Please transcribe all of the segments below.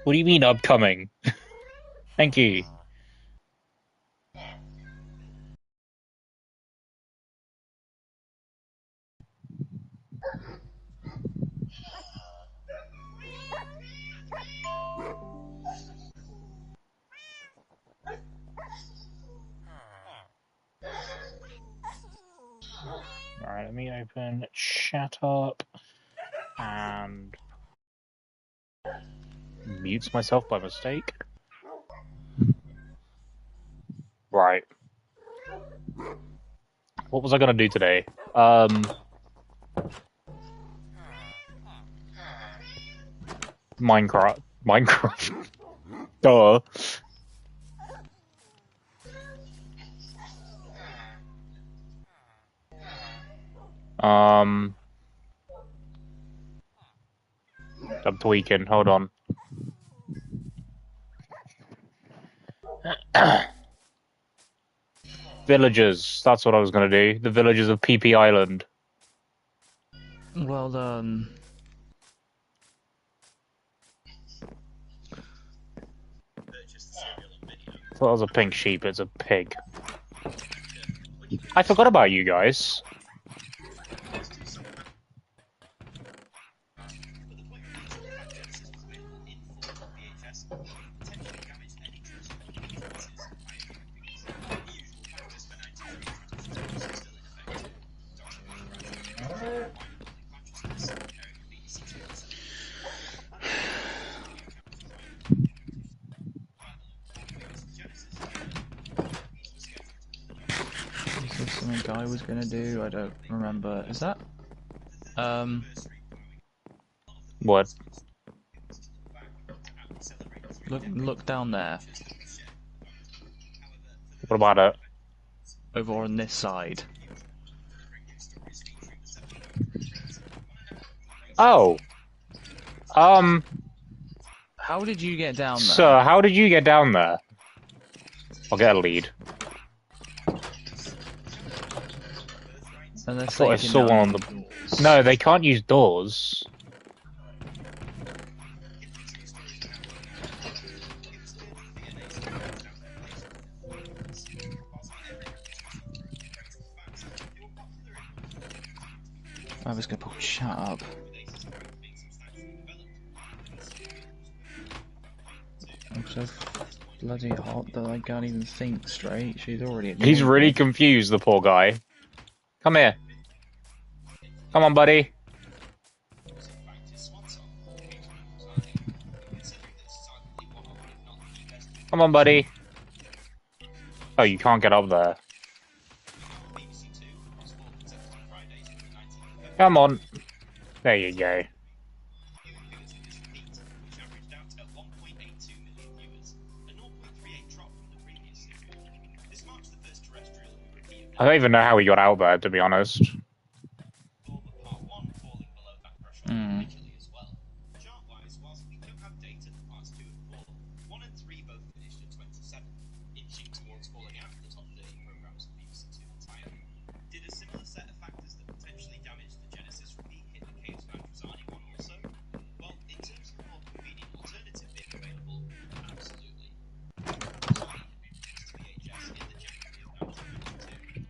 What do you mean upcoming? Thank you. Alright, let me open chat up and mute myself by mistake. Right. What was I gonna do today? Minecraft. Minecraft. Duh. I'm tweaking. Hold on. Villagers. That's what I was gonna do. The villagers of PP Island. Well, I thought it was a pink sheep. It's a pig. I forgot about you guys. Something Guy was gonna do. I don't remember. Is that? What? Look down there. What about it? Over on this side. Oh. How did you get down there? Sir, how did you get down there? I'll get a lead. And I thought I saw one on the... No, they can't use doors. I was gonna put shut up. I'm so bloody hot that I can't even think straight. She's already... He's really confused, the poor guy. Come here. Come on, buddy. Come on, buddy. Oh, you can't get up there. Come on. There you go. I don't even know how he got out there, to be honest.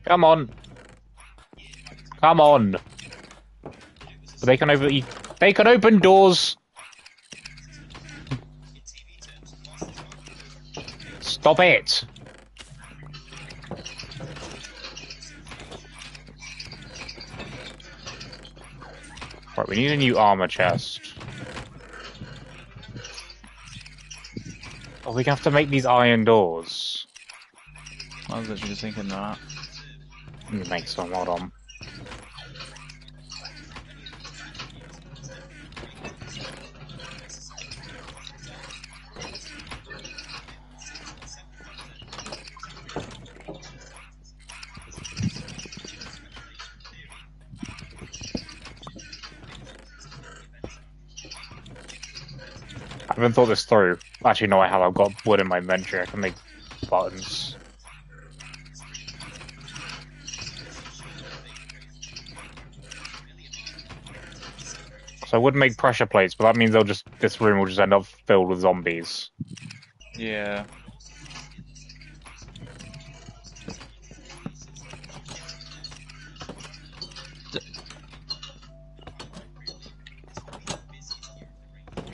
Come on. Come on. They can open doors. Stop it. Right, we need a new armor chest. Oh, we have to make these iron doors. I was literally just thinking that. Make some, hold on. I haven't thought this through. Actually, no, I have. I've got wood in my inventory. I can make buttons. So I would make pressure plates, but that means this room will just end up filled with zombies. Yeah.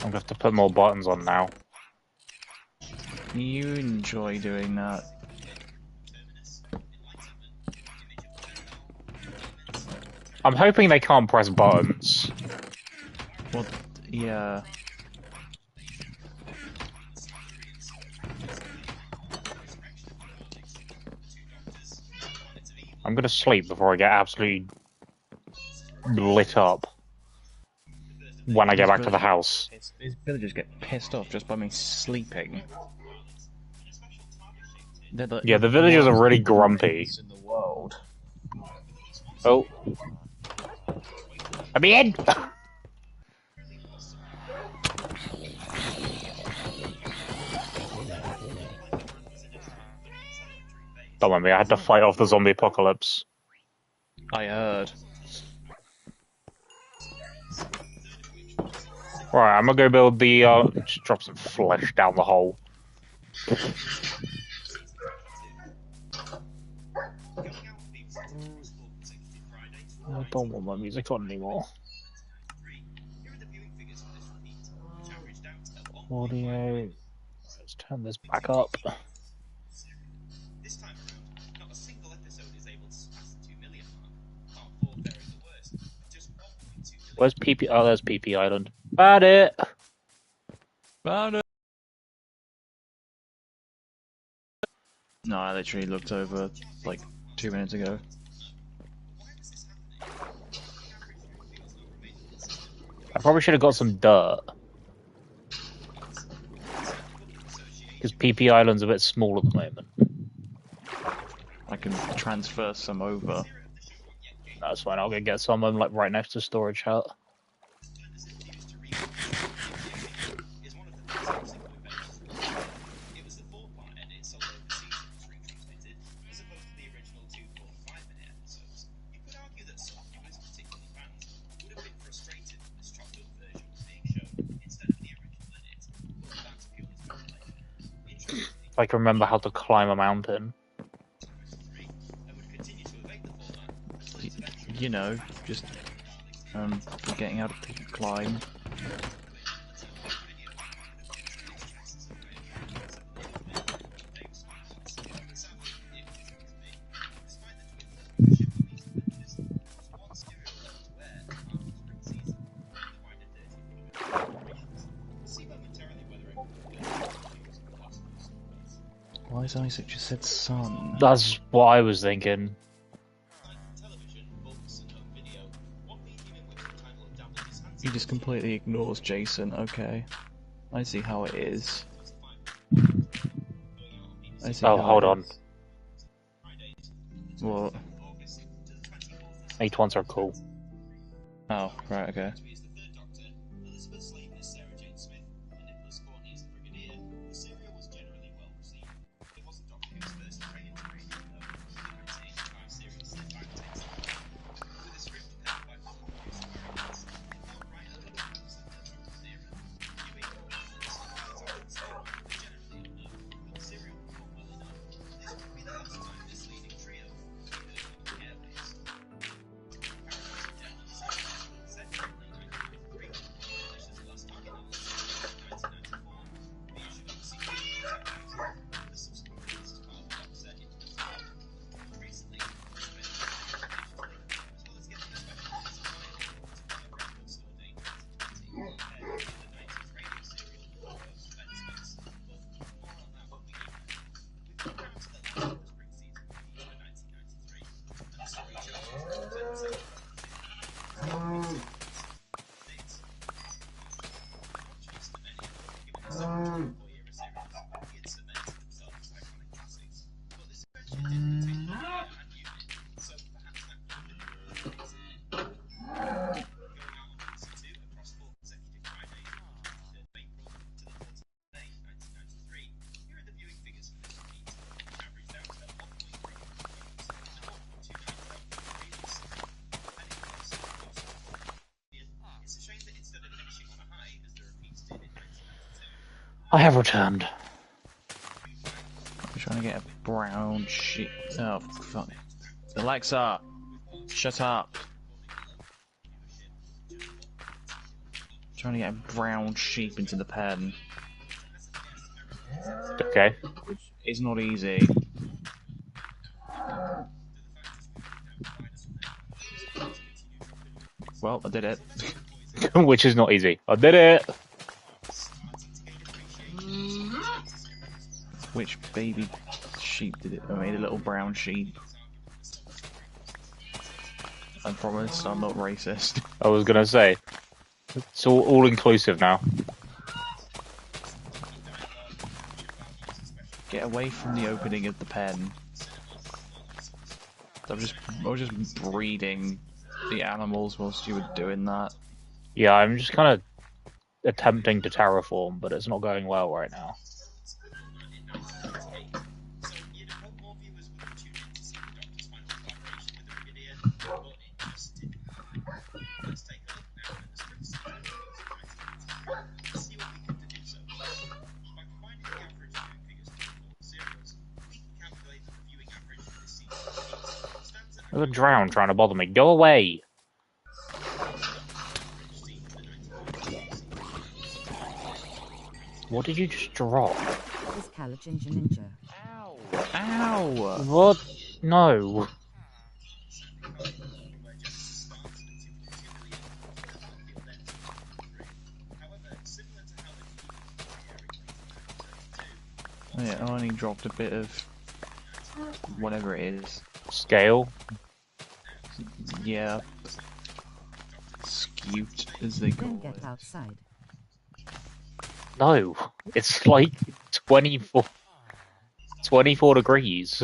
I'm gonna have to put more buttons on now. You enjoy doing that. I'm hoping they can't press buttons. Well, yeah. I'm gonna sleep before I get absolutely lit up when I get back to the house. These villagers get pissed off just by me sleeping. Yeah, the villagers are really grumpy. In the world. Oh. I'm in! Don't mind me, I had to fight off the zombie apocalypse. I heard. Right, I'm gonna go build the, just drop some flesh down the hole. I don't want my music on anymore. Audio. Let's turn this back up. Where's PP? Oh, there's PP Island. Found it! Found it! No, I literally looked over like 2 minutes ago. I probably should have got some dirt. Because PP Island's a bit small at the moment. I can transfer some over. That's fine, I'll go get some. I'm like right next to storage hut. If I can remember how to climb a mountain. You know, just getting out of the climb. Why is Isaac just said sun? That's what I was thinking. He just completely ignores Jason, okay. I see how it is. Oh, hold on. What? H1s are cool. Oh, right, okay. I have returned. I'm trying to get a brown sheep. Oh, fuck. Alexa! Shut up! Trying to get a brown sheep into the pen. Okay. Which is not easy. Well, I did it. Which is not easy. I did it! Which baby sheep did it? I made a little brown sheep. I promise I'm not racist. I was gonna say. It's all inclusive now. Get away from the opening of the pen. I was just breeding the animals whilst you were doing that. Yeah, I'm just kind of attempting to terraform, but it's not going well right now. There's a drown trying to bother me. Go away! What did you just drop? This College Ninja. Ow! Ow! What? No. Oh yeah, I only dropped a bit of whatever it is. Scale? Yeah. Scute, as they call Then get it. outside. No. It's like 24 degrees.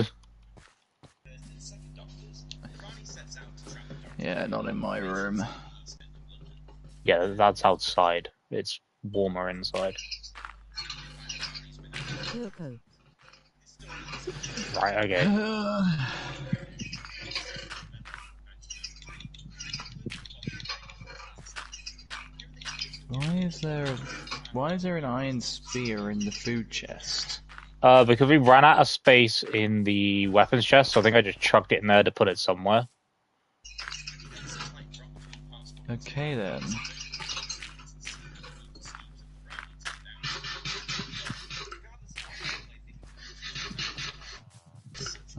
Yeah, not in my room. Yeah, that's outside. It's warmer inside. Yoko. Right, okay. Why is there an iron spear in the food chest? Because we ran out of space in the weapons chest, so I think I just chucked it in there to put it somewhere. Okay then.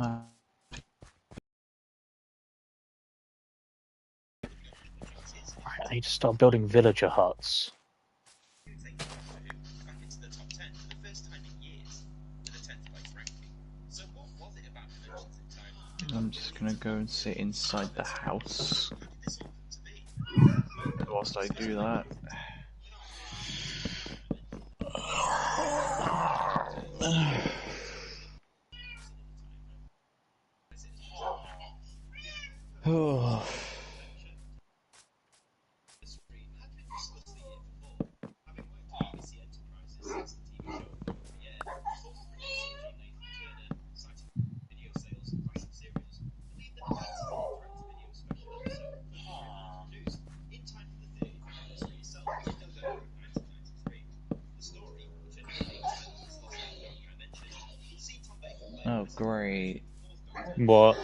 I need to start building villager huts. I'm just gonna go and sit inside the house. Whilst I do that. Oh. Oh, great. What?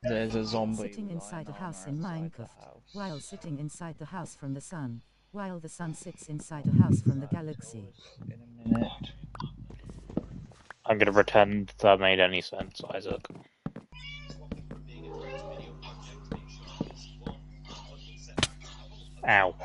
There's a zombie Sitting inside a house in Minecraft, while sitting inside the house from the sun, while the sun sits inside a house from the galaxy. In a minute. I'm gonna pretend that made any sense, Isaac. Ow.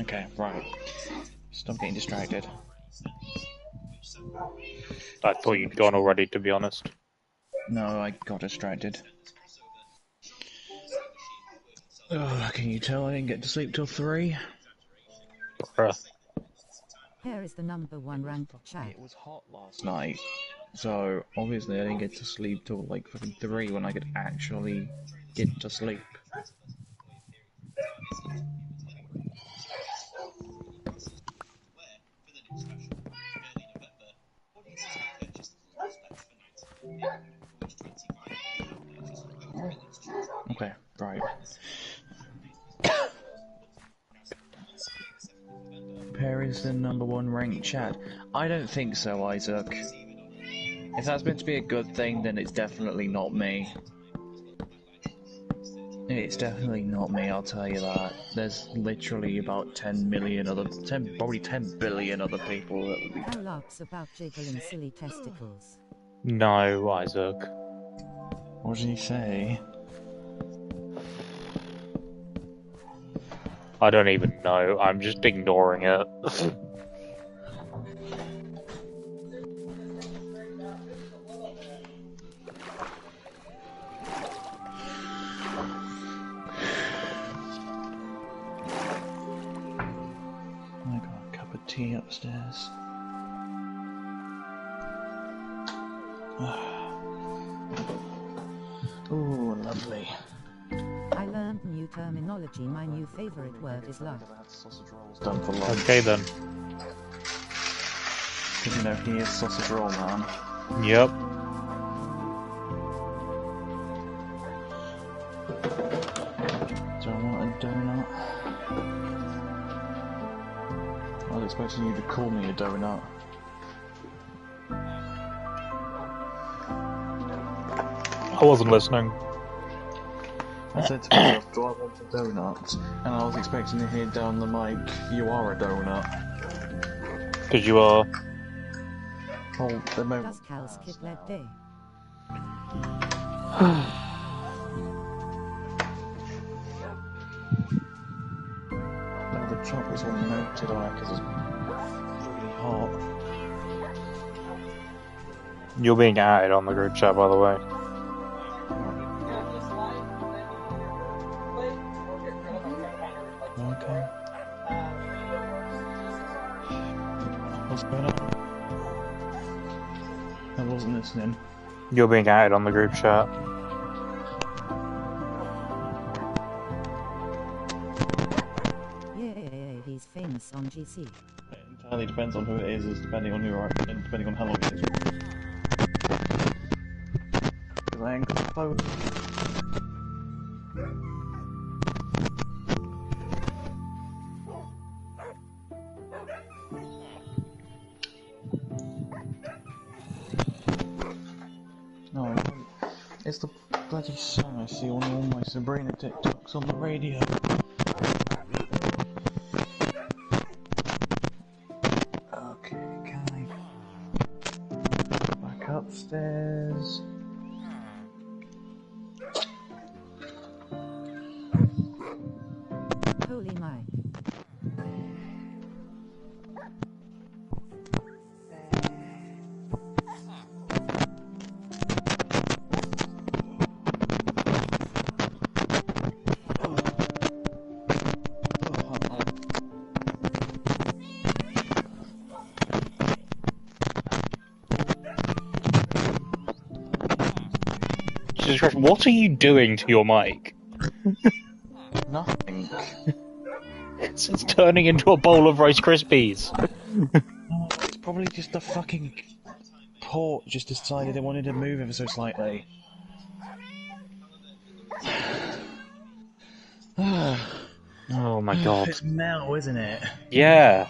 Okay, right. Stop getting distracted. I thought you'd gone already, to be honest. No, I got distracted. Oh, can you tell I didn't get to sleep till 3? Bruh. Here is the #1 ranked chat. It was hot last night, so obviously I didn't get to sleep till like fucking 3 when I could actually get to sleep. Okay, right. Paris the #1 ranked chat. I don't think so, Isaac. If that's meant to be a good thing, then it's definitely not me. It's definitely not me, I'll tell you that. There's literally about 10 million other, probably 10 billion other people that would be. How laughs about jiggling silly testicles. No, Isaac. What did he say? I don't even know. I'm just ignoring it. I got a cup of tea upstairs. Oh, lovely. I learned new terminology. My new favorite word is love. Sausage rolls done for lunch. Okay then. Because you know he is sausage roll man. Yep. Do I want a donut? I was expecting you to call me a donut. I wasn't listening. I said to myself, do I want a donut? And I was expecting to hear down the mic, you are a donut. Because you are. Oh, the moment. Das Cal's Kid Led Day. No, the chocolate's all melted away because it's really hot. You're being added on the group chat, by the way. Okay. What's going on? I wasn't listening. You're being added on the group chat. Yeah, he's famous on GC. It entirely depends on who it is depending on who you are, and depending on how long it is. Because I ain't got a phone. No, I don't. It's the bloody song I see on all my Sabrina TikToks on the radio. Okay, can I back upstairs? Holy my. Jesus Christ, what are you doing to your mic? Nothing. It's turning into a bowl of Rice Krispies. No, it's probably just the fucking port just decided it wanted to move ever so slightly. Oh my god. It's Mel, isn't it? Yeah.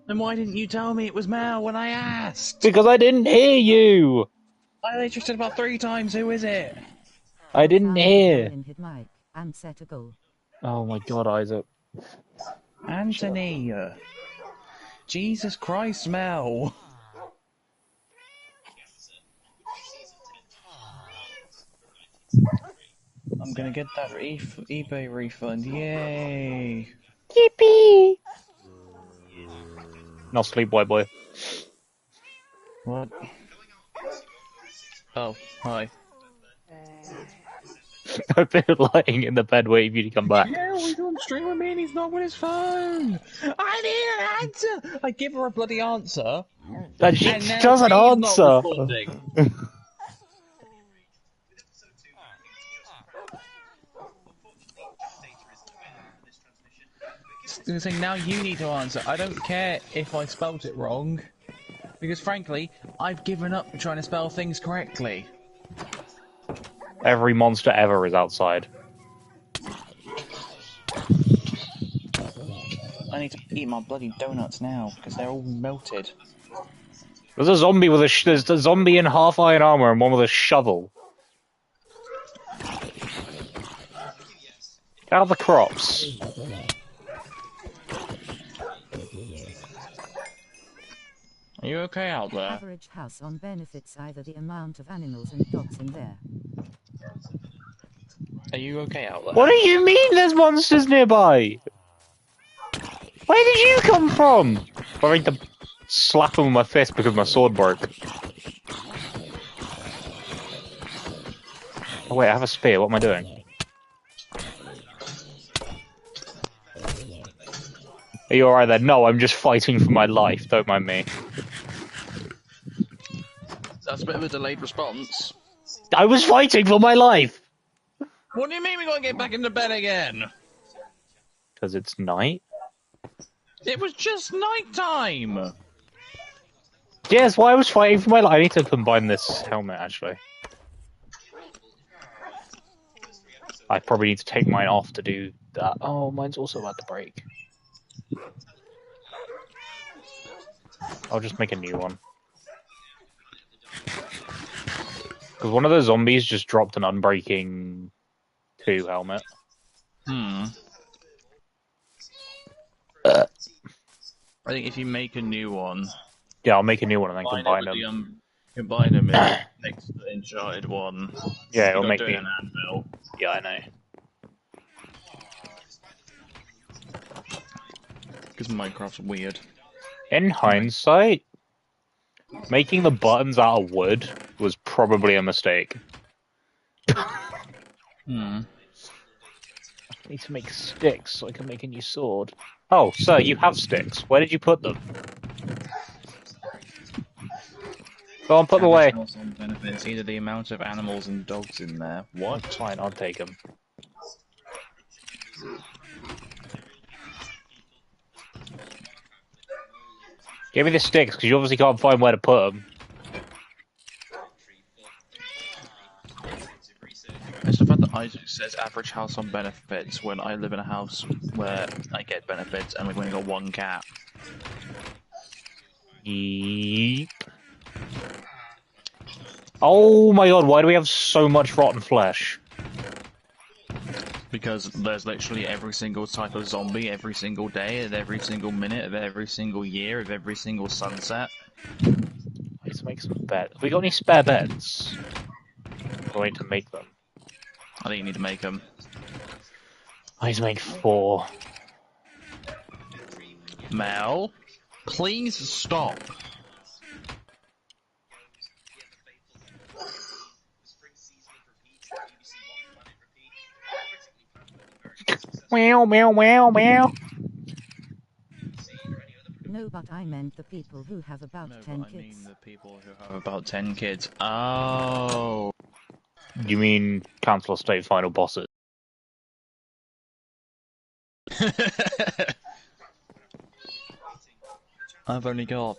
Then why didn't you tell me it was Mel when I asked? Because I didn't hear you! I literally said about 3 times, who is it? I didn't hear. In hit mic and set a goal. Oh my god, Isaac. Anthony! Jesus Christ, Mel! I'm gonna get that eBay refund, yay! Yippee! Not sleep, boy. What? Oh, hi. I've been lying in the bed waiting for you to come back. Yeah, we don't stream with me and he's not with his phone. I need an answer. I give her a bloody answer. And she And now doesn't she's answer. not responding. They're saying now you need to answer. I don't care if I spelt it wrong, because frankly, I've given up trying to spell things correctly. Every monster ever is outside. I need to eat my bloody donuts now because they're all melted. There's a zombie with there's a zombie in half iron armor and one with a shovel. Get out of the crops. Are you okay out there? Average house on benefits either the amount of animals and dogs in there. Are you okay out there? What do you mean there's monsters nearby? Where did you come from? I need to slap him with my fist because my sword broke. Oh wait, I have a spear. What am I doing? Are you alright then? No, I'm just fighting for my life. Don't mind me. That's a bit of a delayed response. I was fighting for my life! What do you mean we gotta get back into bed again? Because it's night? It was just night time! Yes, why I was fighting for my life. I need to combine this helmet, actually. I probably need to take mine off to do that. Oh, mine's also about to break. I'll just make a new one. Because one of the zombies just dropped an Unbreaking 2 helmet. I think if you make a new one... Yeah, I'll make a new one and then combine them. Combine them next to the Uncharted one. Yeah, it'll make me... an anvil. Yeah, I know. Because Minecraft's weird. In hindsight, making the buttons out of wood was probably a mistake. I need to make sticks so I can make a new sword. Oh, sir, you have sticks. Where did you put them? Go on, put them away. Benefits, either the amount of animals and dogs in there. What? That's fine, I'll take them. Give me the sticks, because you obviously can't find where to put them. It's the fact that Isaac says average house on benefits when I live in a house where I get benefits and we've only got one cat. Yeep. Oh my god, why do we have so much rotten flesh? Because there's literally every single type of zombie every single day, at every single minute, of every single year, of every single sunset. Let's make some beds. Have we got any spare beds? I need to make them. I think you need to make them. I need to make 4. Mel, please stop. Meow, meow, meow, meow. No, but I meant the people who have about 10 I kids. mean the people who have about 10 kids. Oh. You mean Council of State final bosses? I've only got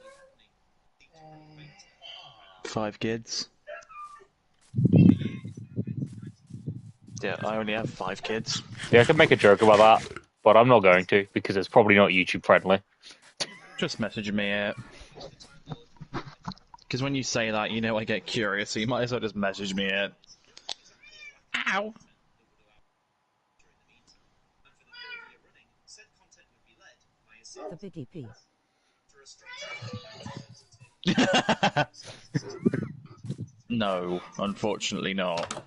5 kids. Yeah, I only have 5 kids. Yeah, I could make a joke about that, but I'm not going to, because it's probably not YouTube friendly. Just message me it. Because when you say that, you know I get curious, so you might as well just message me it. Ow! The Big EP. No, unfortunately not.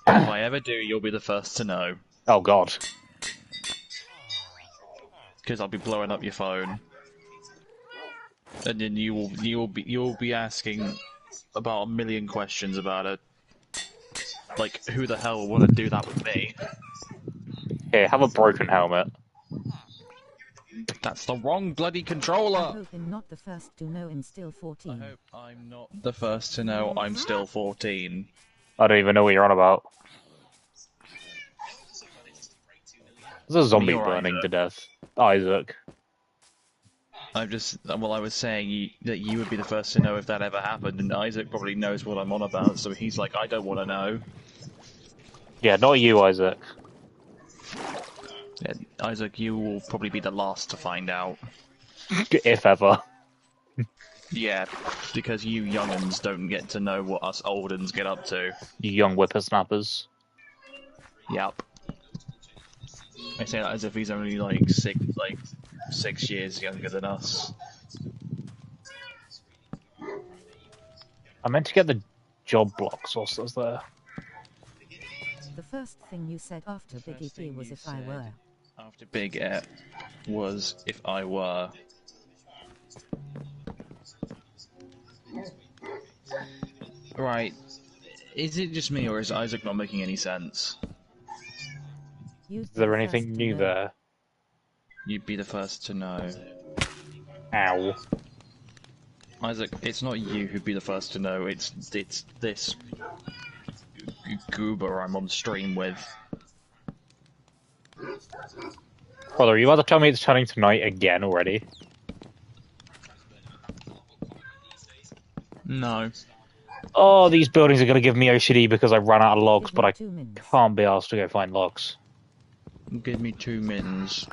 If I ever do, you'll be the first to know. Oh god. Because I'll be blowing up your phone. And then you'll be asking about a million questions about it. like, who the hell would want to do that with me? Here, have a broken helmet. That's the wrong bloody I controller! hope I'm not the first to know I'm still I 14. hope I'm not the first to know I'm still 14. I don't even know what you're on about. There's a zombie Me or burning Isaac? to death. Isaac. I'm just, well, I was saying that you would be the first to know if that ever happened, and Isaac probably knows what I'm on about, so he's like, I don't want to know. Yeah, not you, Isaac. Yeah, Isaac, you will probably be the last to find out. If ever. Yeah, because you young'uns don't get to know what us old'uns get up to. You young whippersnappers. Yep. I say that as if he's only like 6 years younger than us. I meant to get the job blocks, what's there? The first thing you said after Big EP was if I were. After Big Ep was if I were. Right. Is it just me, or is Isaac not making any sense? Is there anything new there? You'd be the first to know. Ow. Isaac, it's not you who'd be the first to know, it's this goober I'm on stream with. Brother, are you about to tell me it's turning to night again already? No. Oh, these buildings are going to give me OCD because I ran out of logs, Give but me I 2 minutes. can't be asked to go find logs. Give me 2 mins.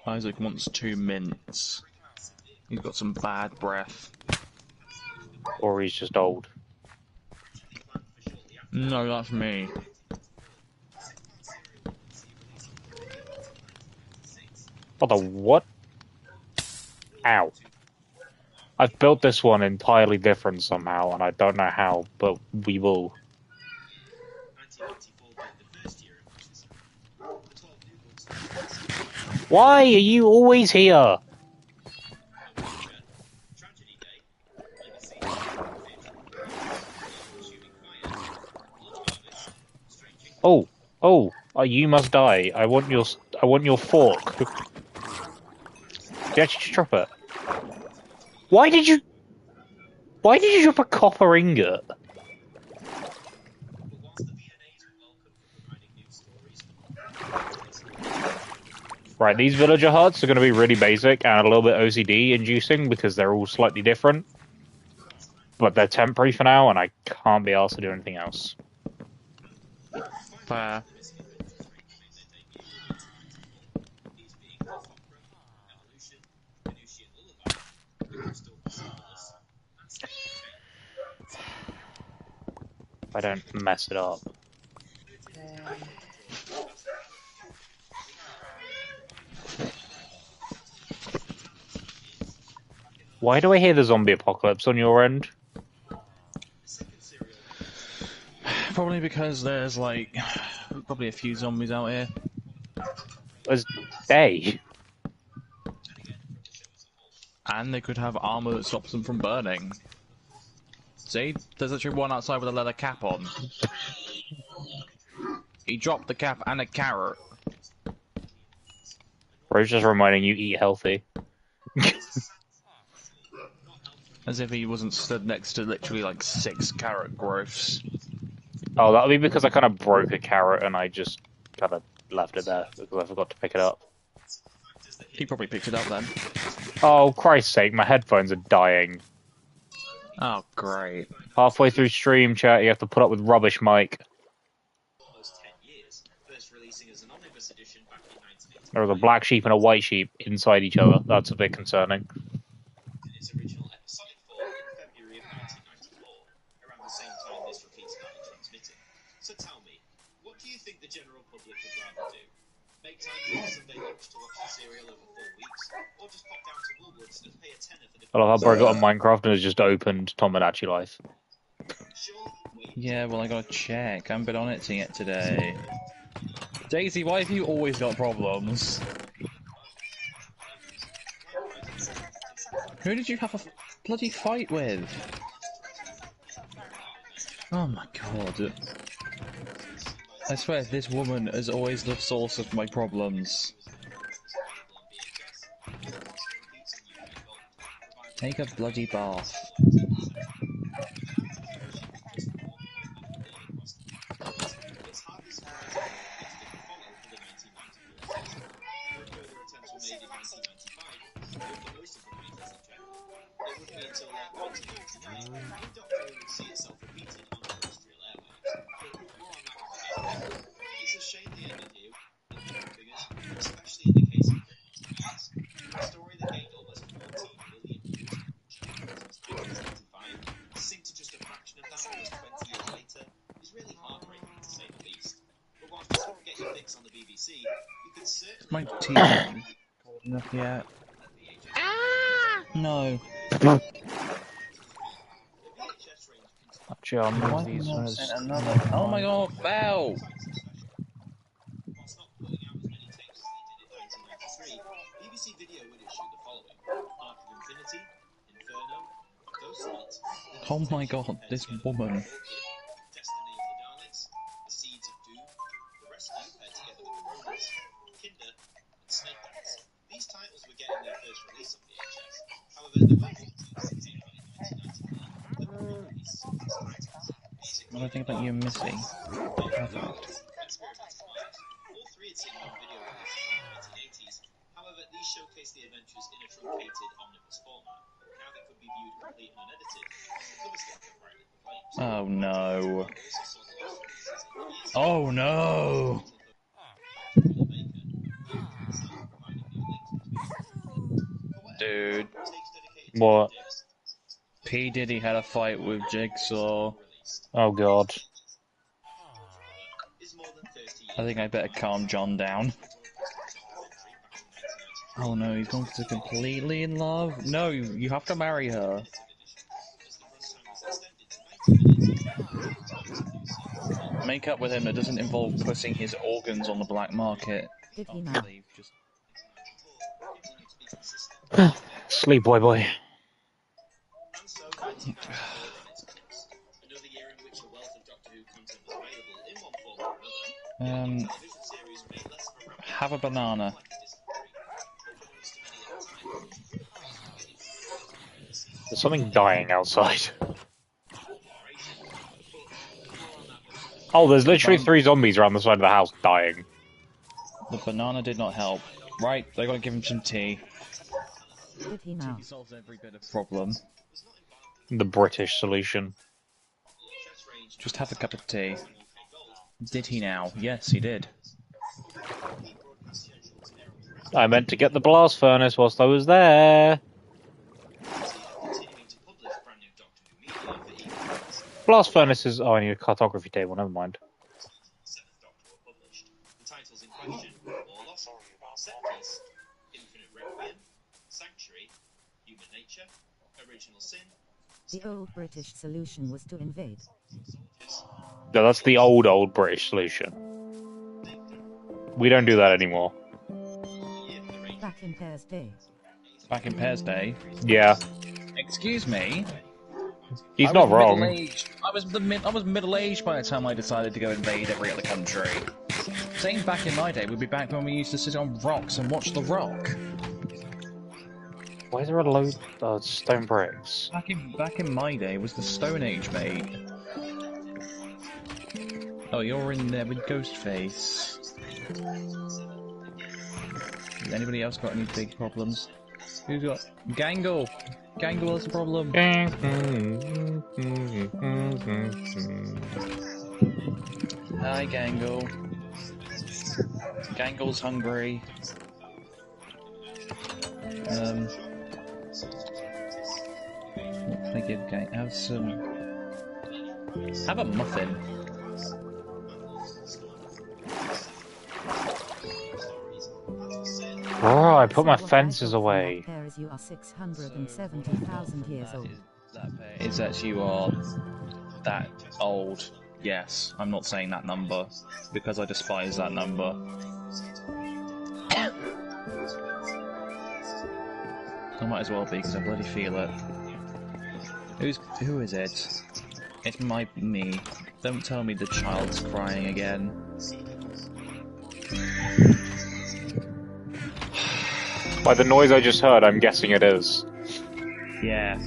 Isaac wants 2 mints. He's got some bad breath. Or he's just old. No, that's me. What the what? Ow. I've built this one entirely different somehow, and I don't know how, but we will. Why are you always here? Oh, you must die. I want your fork. Did you actually just drop it? Why did you drop a copper ingot? Right, these villager huts are going to be really basic and a little bit OCD inducing because they're all slightly different. But they're temporary for now, and I can't be asked to do anything else. Fair. If I don't mess it up. Why do I hear the zombie apocalypse on your end? Probably because there's like probably a few zombies out here. There's day. And they could have armor that stops them from burning. See? There's actually one outside with a leather cap on. He dropped the cap and a carrot. Bro's just reminding you, eat healthy. As if he wasn't stood next to literally like 6 carrot growths. Oh, that'll be because I kind of broke a carrot and I just kind of left it there because I forgot to pick it up. He probably picked it up then. Oh, Christ's sake, my headphones are dying. Oh, great. Halfway through stream chat, you have to put up with rubbish mic. There was a black sheep and a white sheep inside each other. That's a bit concerning. So tell me, what do you think the general public would rather do? Make time for Sunday lunch to watch the serial over 4 weeks, or just pop down to Woolworths and pay a tenner for the... I love how Bro got on Minecraft and has just opened Tomodachi Life. Yeah, well, I gotta check. I haven't been on it yet today. Daisy, why have you always got problems? Who did you have a bloody fight with? Oh my god. I swear, this woman is always the source of my problems. Take a bloody bath. It's a shame the ended here, especially in the case of a story that gained almost 14 million views in 1995, synced to just a fraction of that almost 20 years later, is really heartbreaking to say the least. But whilst you still get your fix on the BBC, you could certainly... My TV cold enough yet? No. Actually, I'll move Why these have I ones. sent another? Oh my god, Bell! Whilst not putting out as many tapes as they did in 1993, BBC Video would issue the following: Arc of Infinity, Inferno, Ghostlight, Oh my god, this woman. Destiny of the Daleks, The Seeds of Doom, The Rescue paired together with the Romans, Kinder, and Snake Dance. These titles were getting their first release on VHS. However, there were more titles that came out in 1999 that were re-releases of these titles. What do I think about you and Missy? Perfect. All three had seen home video releases in the 1980s. However, these showcased the adventures in a truncated omnibus format. Now they could be viewed complete and unedited. The cover sketch are brightly proclaimed. Oh no. Also saw the last releases in the years Oh no! Dude. What? P. Diddy had a fight with Jigsaw. Oh god. I think I better calm John down. Oh no, he's gone to completely in love? No, you have to marry her. Make up with him that doesn't involve putting his organs on the black market. Did he now? Sleep, boy. And so, 1994 another year in which a wealth of Doctor Who content was available in one form or another. The television series made less of a revenue Have a banana. There's something dying outside. Oh, there's literally 3 zombies around the side of the house dying. The banana did not help. Right, they gotta give him some tea. Did he now? He solves every bit of problem. The British solution. Just have a cup of tea. Did he now? Yes, he did. I meant to get the blast furnace whilst I was there. Blast furnace is... Oh, I need a cartography table, never mind. The titles in question: Warlock, Set Piece, Infinite Requiem, Sanctuary, Human Nature, Original Sin. The old British solution was to invade. No, that's the old British solution. We don't do that anymore. Back in Pear's day. Back in Pear's day. Yeah. Excuse me. He's I not was wrong. middle-aged. I was middle-aged by the time I decided to go invade every other country. Saying back in my day would be back when we used to sit on rocks and watch The Rock. Why is there a load of stone bricks? Back in my day was the Stone Age, mate. Oh, you're in there with Ghostface. Has anybody else got any big problems? Who's got Gangle? Gangle has a problem. Hi, Gangle. Gangle's hungry. What can I give Gang? Have some. Have a muffin. Oh, I put my fences away. As you are 670,000 years old. Is that you are that old? Yes, I'm not saying that number because I despise that number. I might as well be, because I bloody feel it. Who is it? It's me. Don't tell me the child's crying again. By the noise I just heard, I'm guessing it is. Yeah.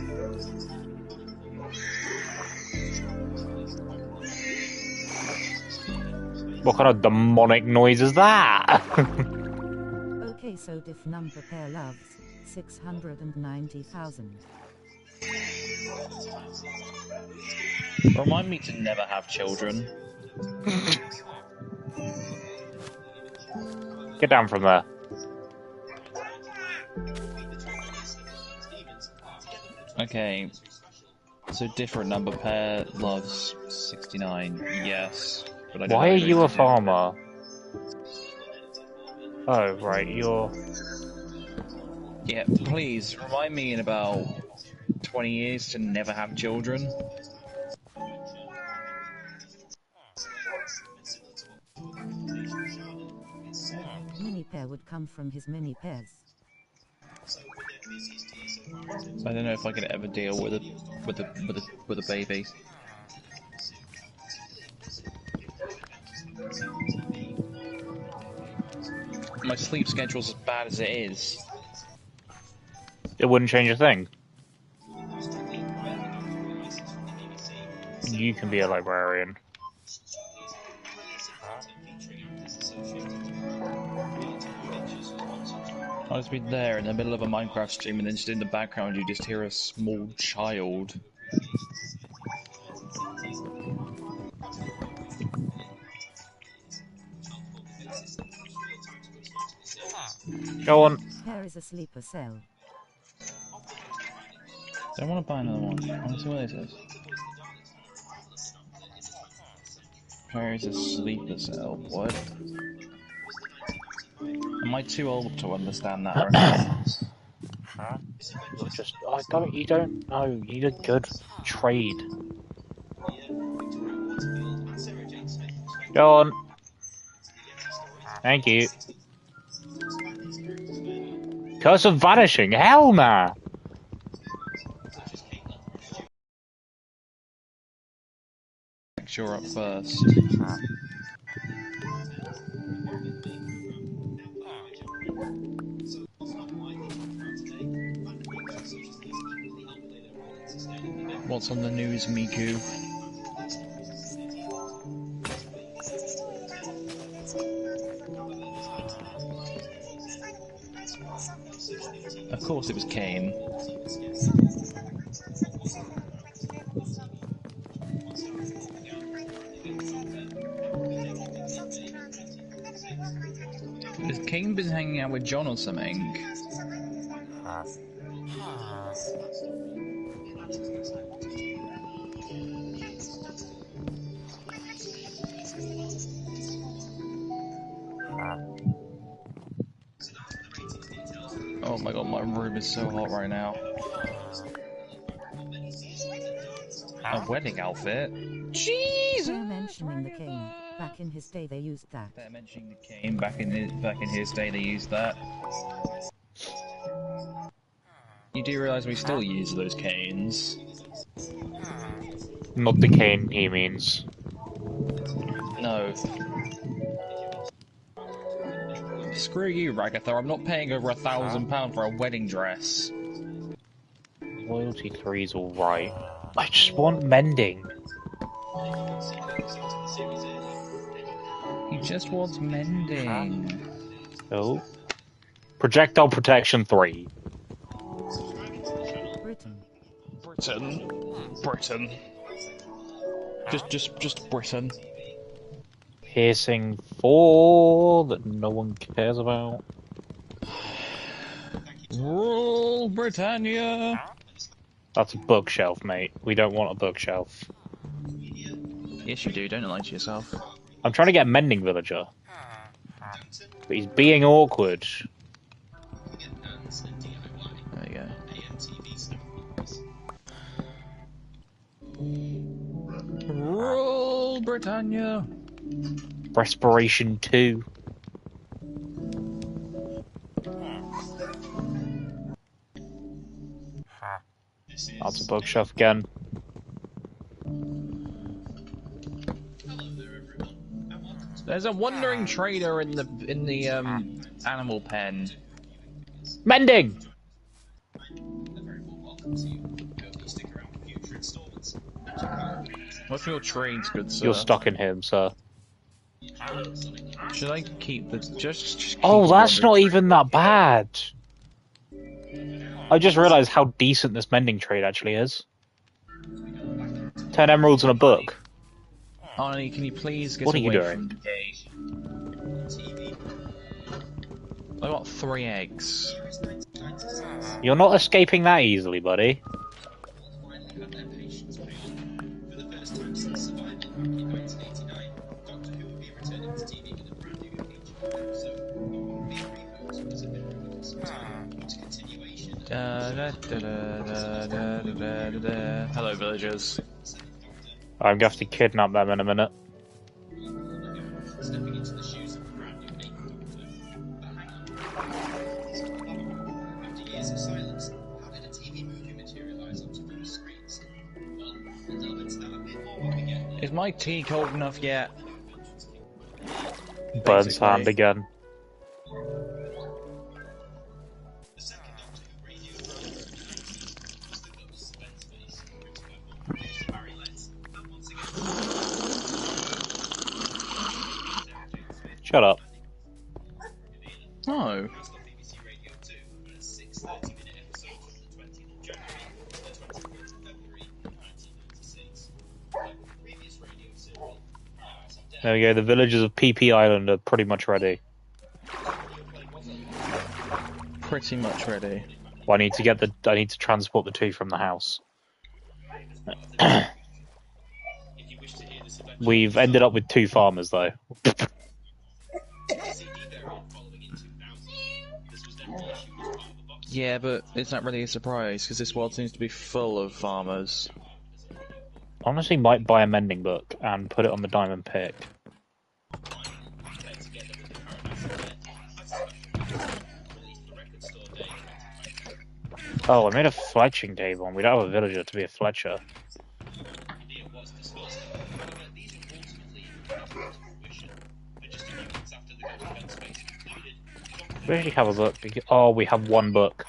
What kind of demonic noise is that? Okay, so diff number pair loves 690,000. Remind me to never have children. Get down from there. Okay. So different number pair loves 69. Yes. But I don't Why know are what you to a do. farmer? Oh, right, you're... Yeah, please, remind me in about 20 years to never have children. Mini pair would come from his mini pairs. I don't know if I could ever deal with a baby. My sleep schedule's as bad as it is. It wouldn't change a thing. You can be a librarian. I'll just be there in the middle of a Minecraft stream and then just in the background you just hear a small child. Go on. Pair is a sleeper cell. I don't want to buy another one. I want to see what this is. Where is a sleeper cell? What? Am I too old to understand that reference? You don't know. You need a good trade. Go on. Thank you. Curse of Vanishing? Hell nah! You're up first. What's on the news, Miku? Of course it was Kane. Has Kane been hanging out with John or something? Oh my god, my room is so hot right now. A wedding outfit? Jeez! They're mentioning the cane. Back in his day they used that. They're mentioning the cane. Back in his day they used that. You do realise we still use those canes? Not the cane he means. No. Screw you, Ragatha. I'm not paying over £1,000 for a wedding dress. Loyalty 3's alright. I just want mending. He just wants mending. Oh. Projectile Protection 3. Britain. Britain. Just Britain. Piercing 4 that no one cares about. Rule Britannia! That's a bookshelf, mate. We don't want a bookshelf. Yes, you do. Don't lie to yourself. I'm trying to get a mending villager. But he's being awkward. There you go. Rule Britannia! Respiration 2. That's a bookshelf again. There's a wandering trader in the animal pen. Mending! What's your trades, good sir? You're stuck in him, sir. Should I keep the just keep Oh, the that's wandering not even that bad. I just realised how decent this mending trade actually is. 10 emeralds and a book. Arnie, can you please get What are you away doing? from the gate? I got 3 eggs. You're not escaping that easily, buddy. Hello, villagers. I'm going to have to kidnap them in a minute. Is my tea cold enough yet? Burns Basically. hand again. Shut up. No. There we go, the villagers of PP Island are pretty much ready. Pretty much ready. Well, I need to transport the tea from the house. We've ended up with 2 farmers though. Yeah, but it's not really a surprise because this world seems to be full of farmers. Honestly, might buy a mending book and put it on the diamond pick. Oh, I made a fletching table, and we don't have a villager to be a fletcher. We actually have a book. Oh, we have 1 book.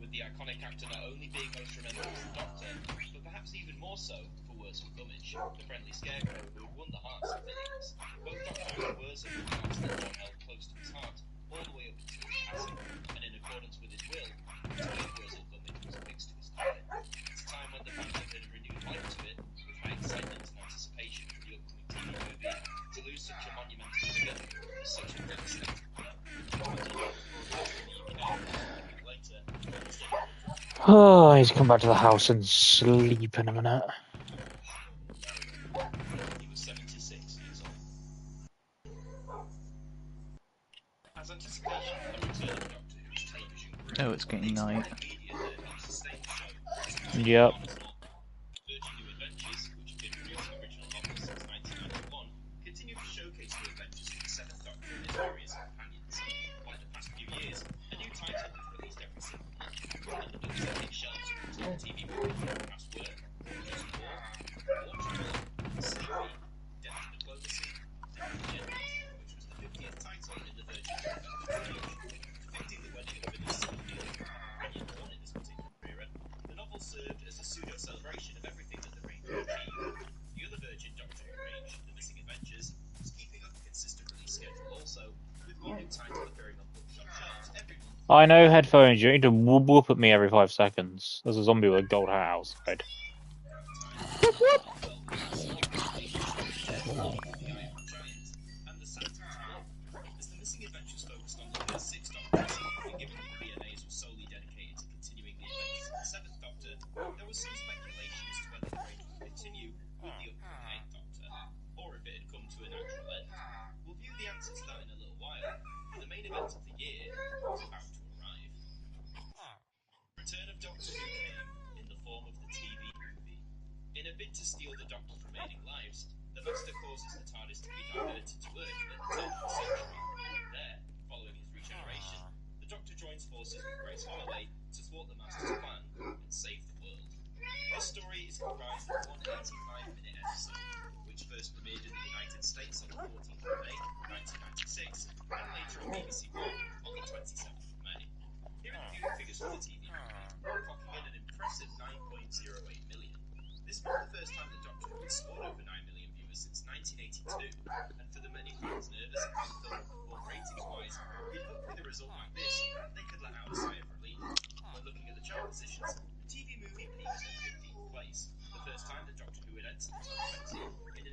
With the iconic actor not only being most remembered as the Doctor, but perhaps even more so for Wurzel Gummidge, the friendly scarecrow who had won the hearts of millions. Both Doctor and Wurzel were parts that John held close to his heart, all the way up until his passing, and in accordance with his will, to make Wurzel Gummidge was affixed to his coffin. It's a time when the family had renewed life to it, with high excitement and anticipation for the upcoming TV movie. To lose such a monumental figure was such a great step. Oh, I need to come back to the house and sleep in a minute. He was 76 years old. As anticipation for the return of Doctor Who's television grew, Oh, it's getting night. media that helped sustain the show. Yep. Virgin New Adventures, which had been producing original novels since 1991, continued to showcase the adventures of the Seventh Doctor and his various companions. Like the past few years, a new title was released every single month, and the books that hit shelves from TV movie past work, Just War, Waterworld, Sleepy, Death and Diplomacy, and Legend, which was the 50th title in the Virgin New Adventures range. Depicting the wedding of Phyllis Sylvia and companion born in this particular era, the novel served as a pseudo-celebration of everything that the range had achieved. The other Virgin Doctor Who range, The Missing Adventures, was keeping up a consistent release schedule also, with one new title appearing on bookshop shelves every month. I know headphones, you need to whoop whoop at me every 5 seconds. There's a zombie with a gold hat outside. And the Santa's Club, as The Missing Adventures focused on the first 6 Doctors, and given that the VMAs were solely dedicated to continuing the adventures of the 7th Doctor, there was some speculation as to whether the range would continue with the upcoming 8th Doctor, or if it had come to a natural end. We'll view the answer to that in a little while, but the main event of the year was about to arrive. Return of Doctor Who came in the form of the TV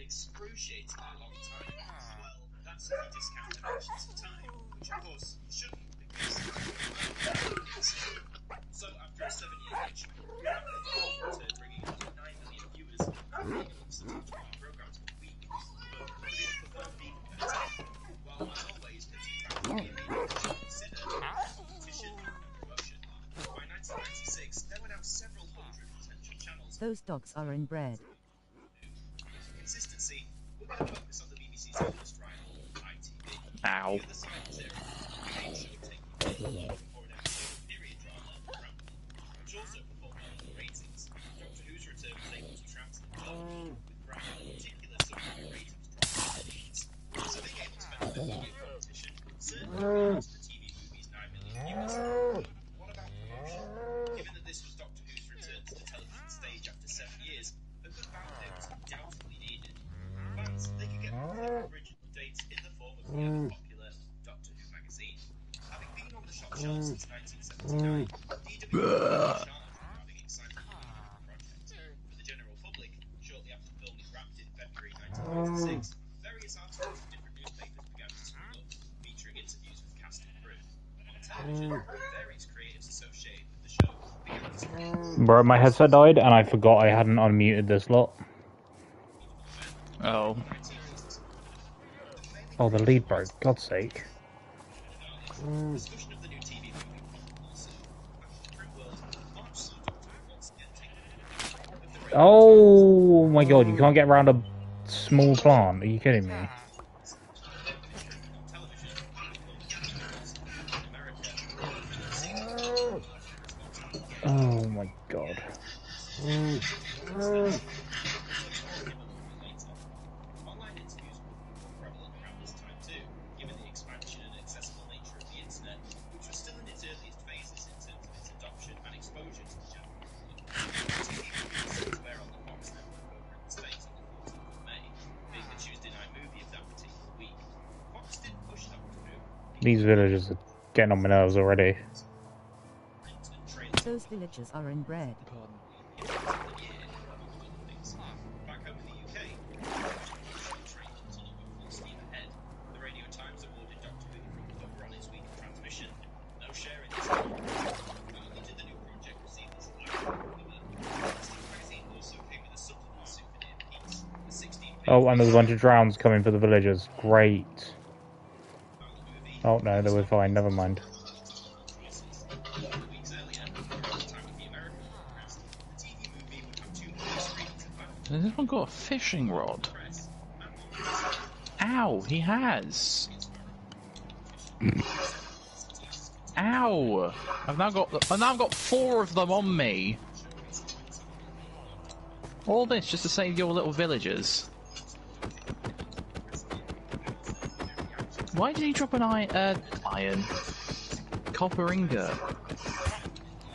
excruciatingly long time. Well, that's if you discount dimensions of time, which of course you shouldn't, because so after a 7-year launch, we have to bringing in 9 million viewers and being amongst the top 20 programs per week. But would it have preferred being better? Well, as always, the two factors being should consider competition and promotion. By 1996, there were now several hundred potential channels. Those dogs are inbred. Consistency, we're going to focus on the BBC's oldest rival, ITV. Ow. The other side is their main show taking for an episode of period drama, Ramble, which also performed well in the ratings. Doctor Who's return was able to transfer the challenge, with Ramble in particular suffering a ratings drop. So being able to benefit from new competition certainly means the TV movie's 9 million viewers. What about promotion? Given that this was Doctor Who's return to the television stage after 7 years, a good fanfare was undoubtedly needed. Fans, they could get coverage updates in the form of the ever popular Doctor Who magazine. Having been on the shop shelves since 1979, DW was charged with having exciting the project. For the general public, shortly after the film was wrapped in February 1996, various articles from different newspapers began to spring up, featuring interviews with cast and crew. On television, various creatives associated with the show began to speak. Bro, my headset died and I forgot I hadn't unmuted this lot. Oh. Oh, the lead broke. God's sake. Discussion of the new TV movie prompted also. After the print world, March saw Doctor Who once again take the Oh my god, you can't get around a small plant. Are you kidding me? on television. In America, Oh my god. online interviews were more prevalent around this time too, given the expansion and accessible nature of the internet, which was still in its earliest phases in terms of its adoption and exposure to the general public. TV was set to air on the Fox network over in the States on the 14th of May, being the Tuesday night movie of that particular week. Fox did push Doctor Who. These villagers are getting on my nerves already. Print and trailers Those villagers are inbred. Back home in the UK, train Tunnel went full steam ahead. The Radio Times awarded Doctor Who the front cover on its week of transmission. No sharing this time. Not only did the new project receive this elaborate cover, the Steam magazine also came with a supplement souvenir piece, a 16-page Oh, and there's a bunch of drowns coming for the villagers. Great. Oh no, they were fine. Never mind. weeks earlier, around the time of the American broadcast, the TV movie would have 2 million screens in back Has this one got a fishing rod? press. Ow, he has. Ow! I've now got 4 of them on me. All this just to save your little villagers. Why did he drop an iron? Copper ingot.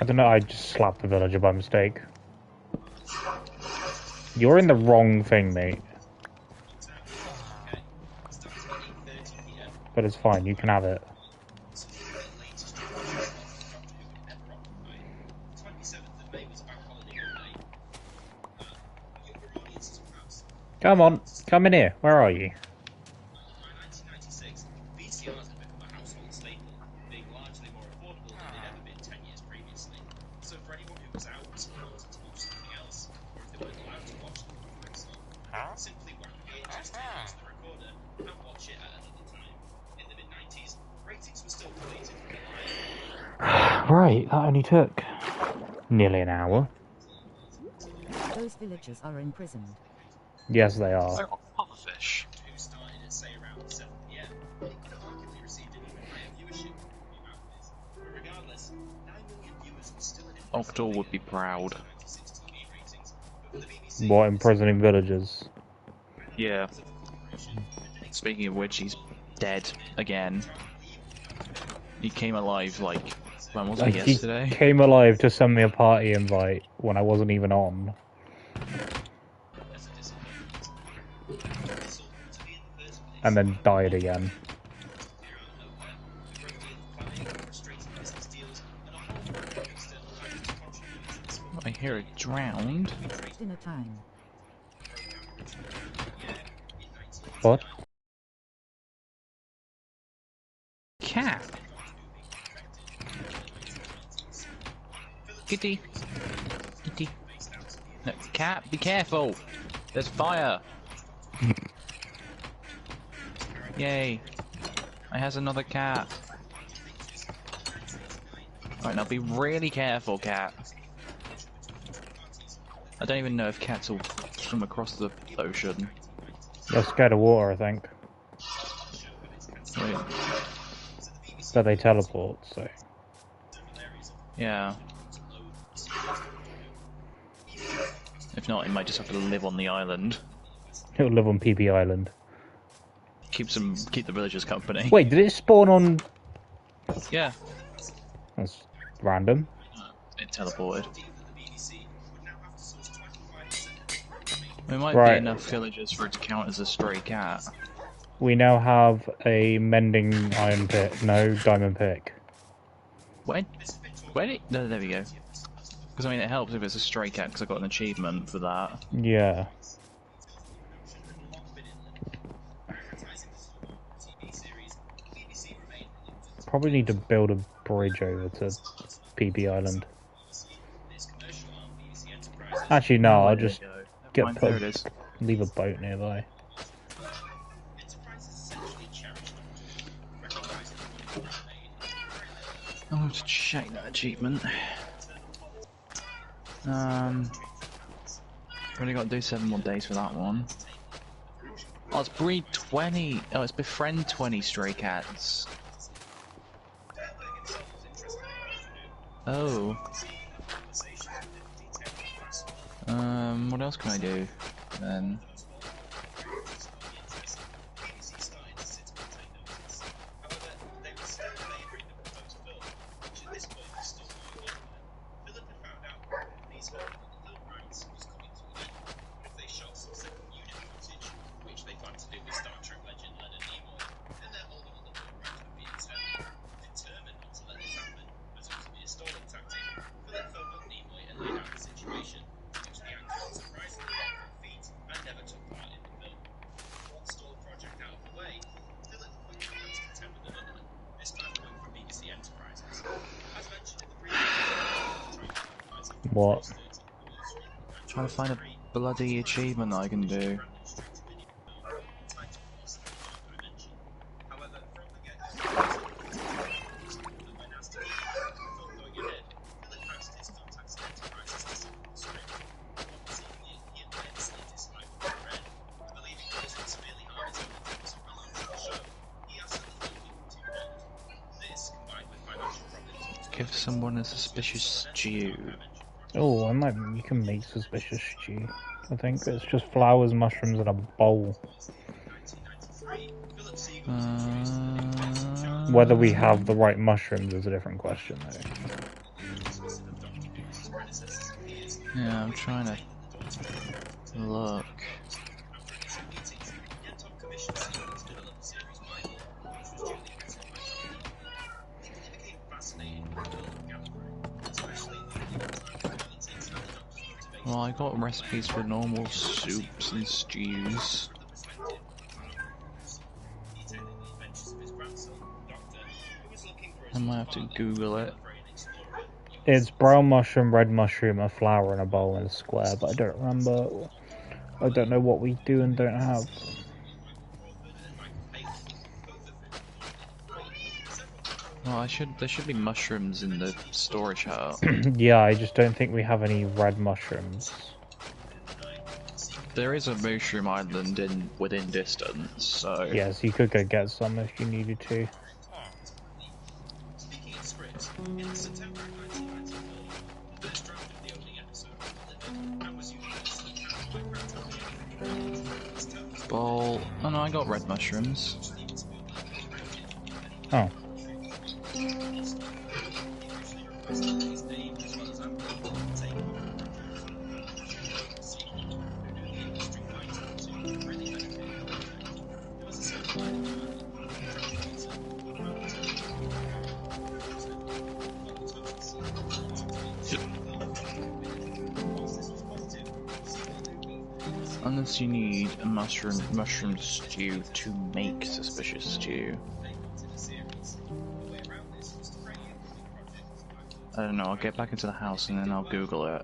I don't know, I just slapped the villager by mistake. You're in the wrong thing, mate. But it's fine, you can have it. Come on, come in here. Where are you? By 1996, VCRs had become a household staple, being largely more affordable than they'd ever been 10 years previously. So for anyone who was out or wanted to watch something else, or if they weren't allowed to watch the Netflix film, they could simply whack VHS tape onto the recorder and watch it at another time. In the mid-90s, ratings were still related to the line. Right, that only took nearly an hour. Those villagers are imprisoned. Yes, they are. I got pufferfish. Who started at, say, around 7 p.m. It could have arguably received an even higher viewership than the movie Mountains. But regardless, 9 million viewers was still an impressive Octal would be figure proud. for 96 TV ratings. But for the BBC, What, imprisoning villagers? Yeah. Speaking of which, he's dead again. He came alive like when was it? He Yesterday. came alive to send me a party invite when I wasn't even on. as a disappointment, sold to be in the first place. And then died again. Appear out of nowhere, a great deal of planning, frustrating business deals, and a whole range of external factors contributed to this film. I hear it drowned. Dinner time. Program originally ran for a year, What? Cat. Kitty. Kitty. No, cat, be careful. There's fire. Yay. I has another cat. Right, now be really careful, cat. I don't even know if cats will swim across the ocean. They're scared of water, I think. Wait, But they teleport, so. yeah. If not, it might just have to live on the island. It'll live on PP Island. Keep the villagers company. Wait, did it spawn on... Yeah, That's random. it teleported. There might Right. be enough villagers for it to count as a stray cat. We now have a mending iron pick. No, diamond pick. When no, there we go. Because I mean, it helps if it's a stray cat because I got an achievement for that. Yeah. Probably need to build a bridge over to PP Island. Actually, no, I'll there just you go. get Never mind, there it is. leave a boat nearby. I'll have to check that achievement. Really got to do 7 more days for that one. Oh, it's breed 20. Oh, it's befriend 20 stray cats. Oh. What else can I do then? What? Trying to find a bloody achievement that I can do. Give someone a suspicious stew. Oh, you can make suspicious stew. I think it's just flowers, mushrooms, and a bowl. Whether we have the right mushrooms is a different question, though. Yeah, I'm trying to look. Well, I got recipes for normal soups and stews. I might have to Google it. It's brown mushroom, red mushroom, a flower, and a bowl in a square, but I don't remember. I don't know what we do and don't have. Well, there should be mushrooms in the storage hut. Yeah, I just don't think we have any red mushrooms. There is a mushroom island within distance, so... Yes, you could go get some if you needed to. Bowl... Oh no, I got red mushrooms. Oh. Unless you need a mushroom stew to make suspicious stew. I don't know, I'll get back into the house and then I'll Google it.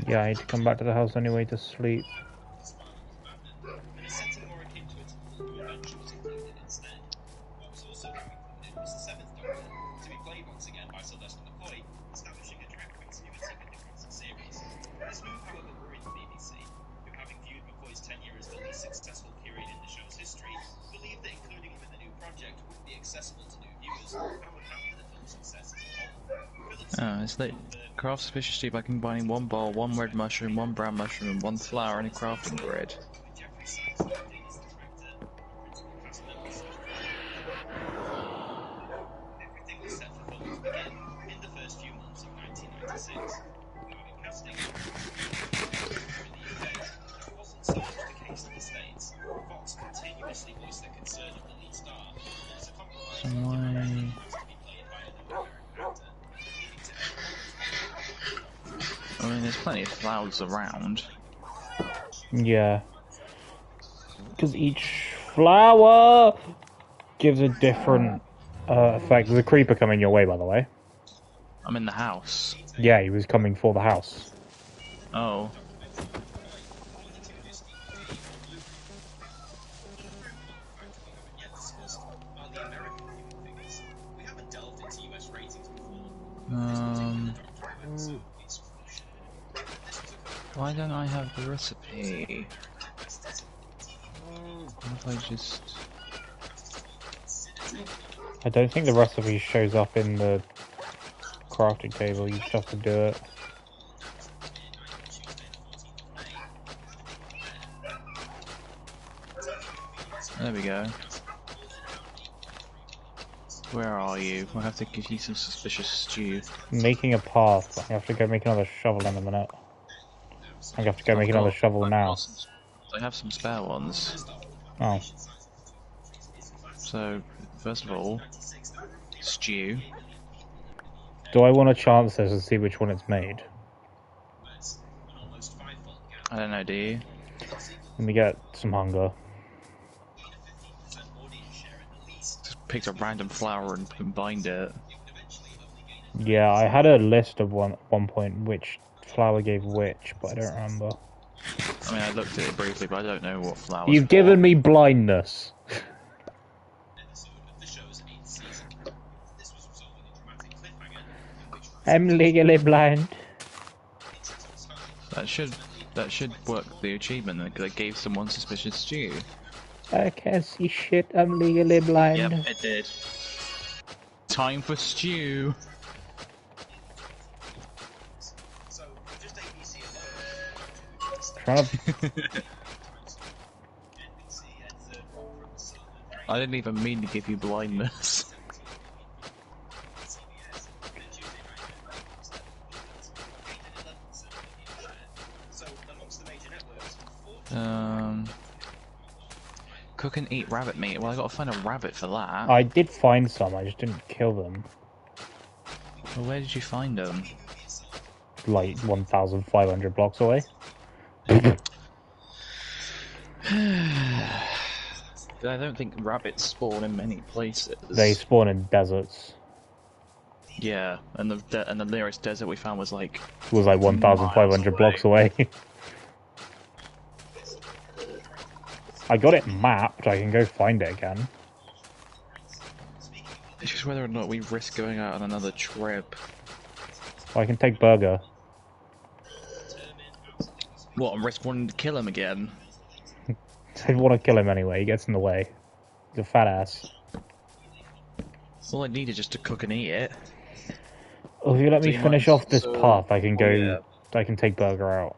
Yeah, I need to come back to the house anyway to sleep. Oh, it's like craft suspicious stew by combining one bowl, one red mushroom, one brown mushroom, and one flour and a crafting grid. I mean, there's plenty of flowers around. Yeah. Because each flower gives a different effect. There's a creeper coming your way, by the way. I'm in the house. Yeah, he was coming for the house. Oh. Why don't I have the recipe? What if I just... I don't think the recipe shows up in the crafting table, you just have to do it. There we go. Where are you? I'll have to give you some suspicious stew. Making a path, but I have to go make another shovel in a minute. I have to go make another shovel now. I have some spare ones. Oh. So, first of all, stew. Do I want to chance this and see which one it's made? I don't know, do you? Let me get some hunger. Just picked a random flower and combined it. Yeah, I had a list of one point which flower gave which, but I don't remember. I mean, I looked at it briefly, but I don't know what flower. You've given me blindness. I'm legally blind. That should work the achievement that gave someone suspicious stew. I can't see shit, I'm legally blind. Yep, it did. Time for stew. Trying to... I didn't even mean to give you blindness. Cook and eat rabbit meat. Well, I gotta find a rabbit for that. I did find some, I just didn't kill them. Well, where did you find them? Like 1,500 blocks away. I don't think rabbits spawn in many places. They spawn in deserts. Yeah, and the nearest desert we found was like... It was like 1,500 blocks away. I got it mapped, I can go find it again. It's just whether or not we risk going out on another trip. I can take Burger. What, and risk wanting to kill him again? I want to kill him anyway, he gets in the way. He's a fat ass. All I need is just to cook and eat it. Oh, if you let me finish off this so- path, I can go... yeah. I can take Burger out.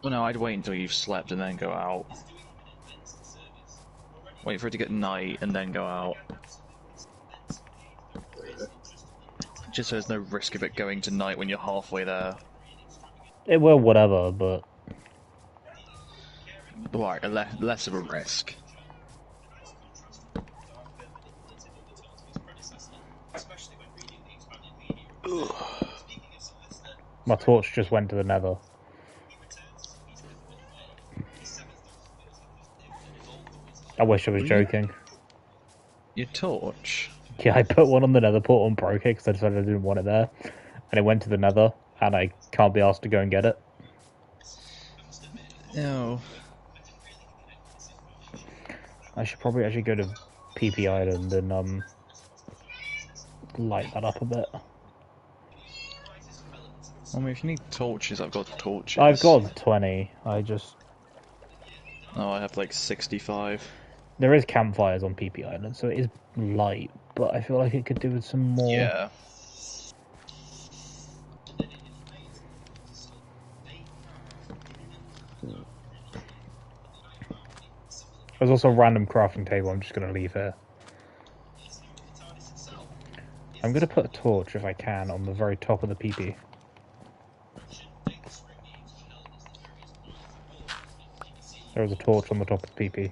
Well, no, I'd wait until you've slept and then go out. Wait for it to get night and then go out. Just so there's no risk of it going to night when you're halfway there. It will, whatever, but... Right, less of a risk. My torch just went to the nether. I wish I was Really? joking. Your torch? Yeah, I put one on the nether portal and broke it because I decided I didn't want it there. And it went to the nether, and I can't be asked to go and get it. No. I should probably actually go to PP Island and light that up a bit. I mean, if you need torches, I've got torches. I've got 20. I just... Oh, I have like 65. There is campfires on PP Island, so it is light, but I feel like it could do with some more. Yeah. There's also a random crafting table I'm just going to leave here. I'm going to put a torch, if I can, on the very top of the PP. There's a torch on the top of the PP.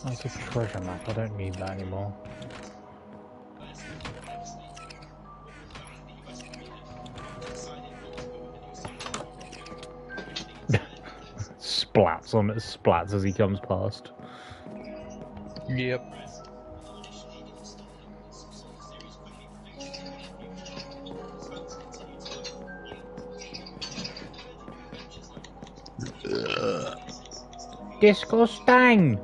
Like a treasure map, I don't need that anymore. Splats on it, splats as he comes past. Yep. Disgusting!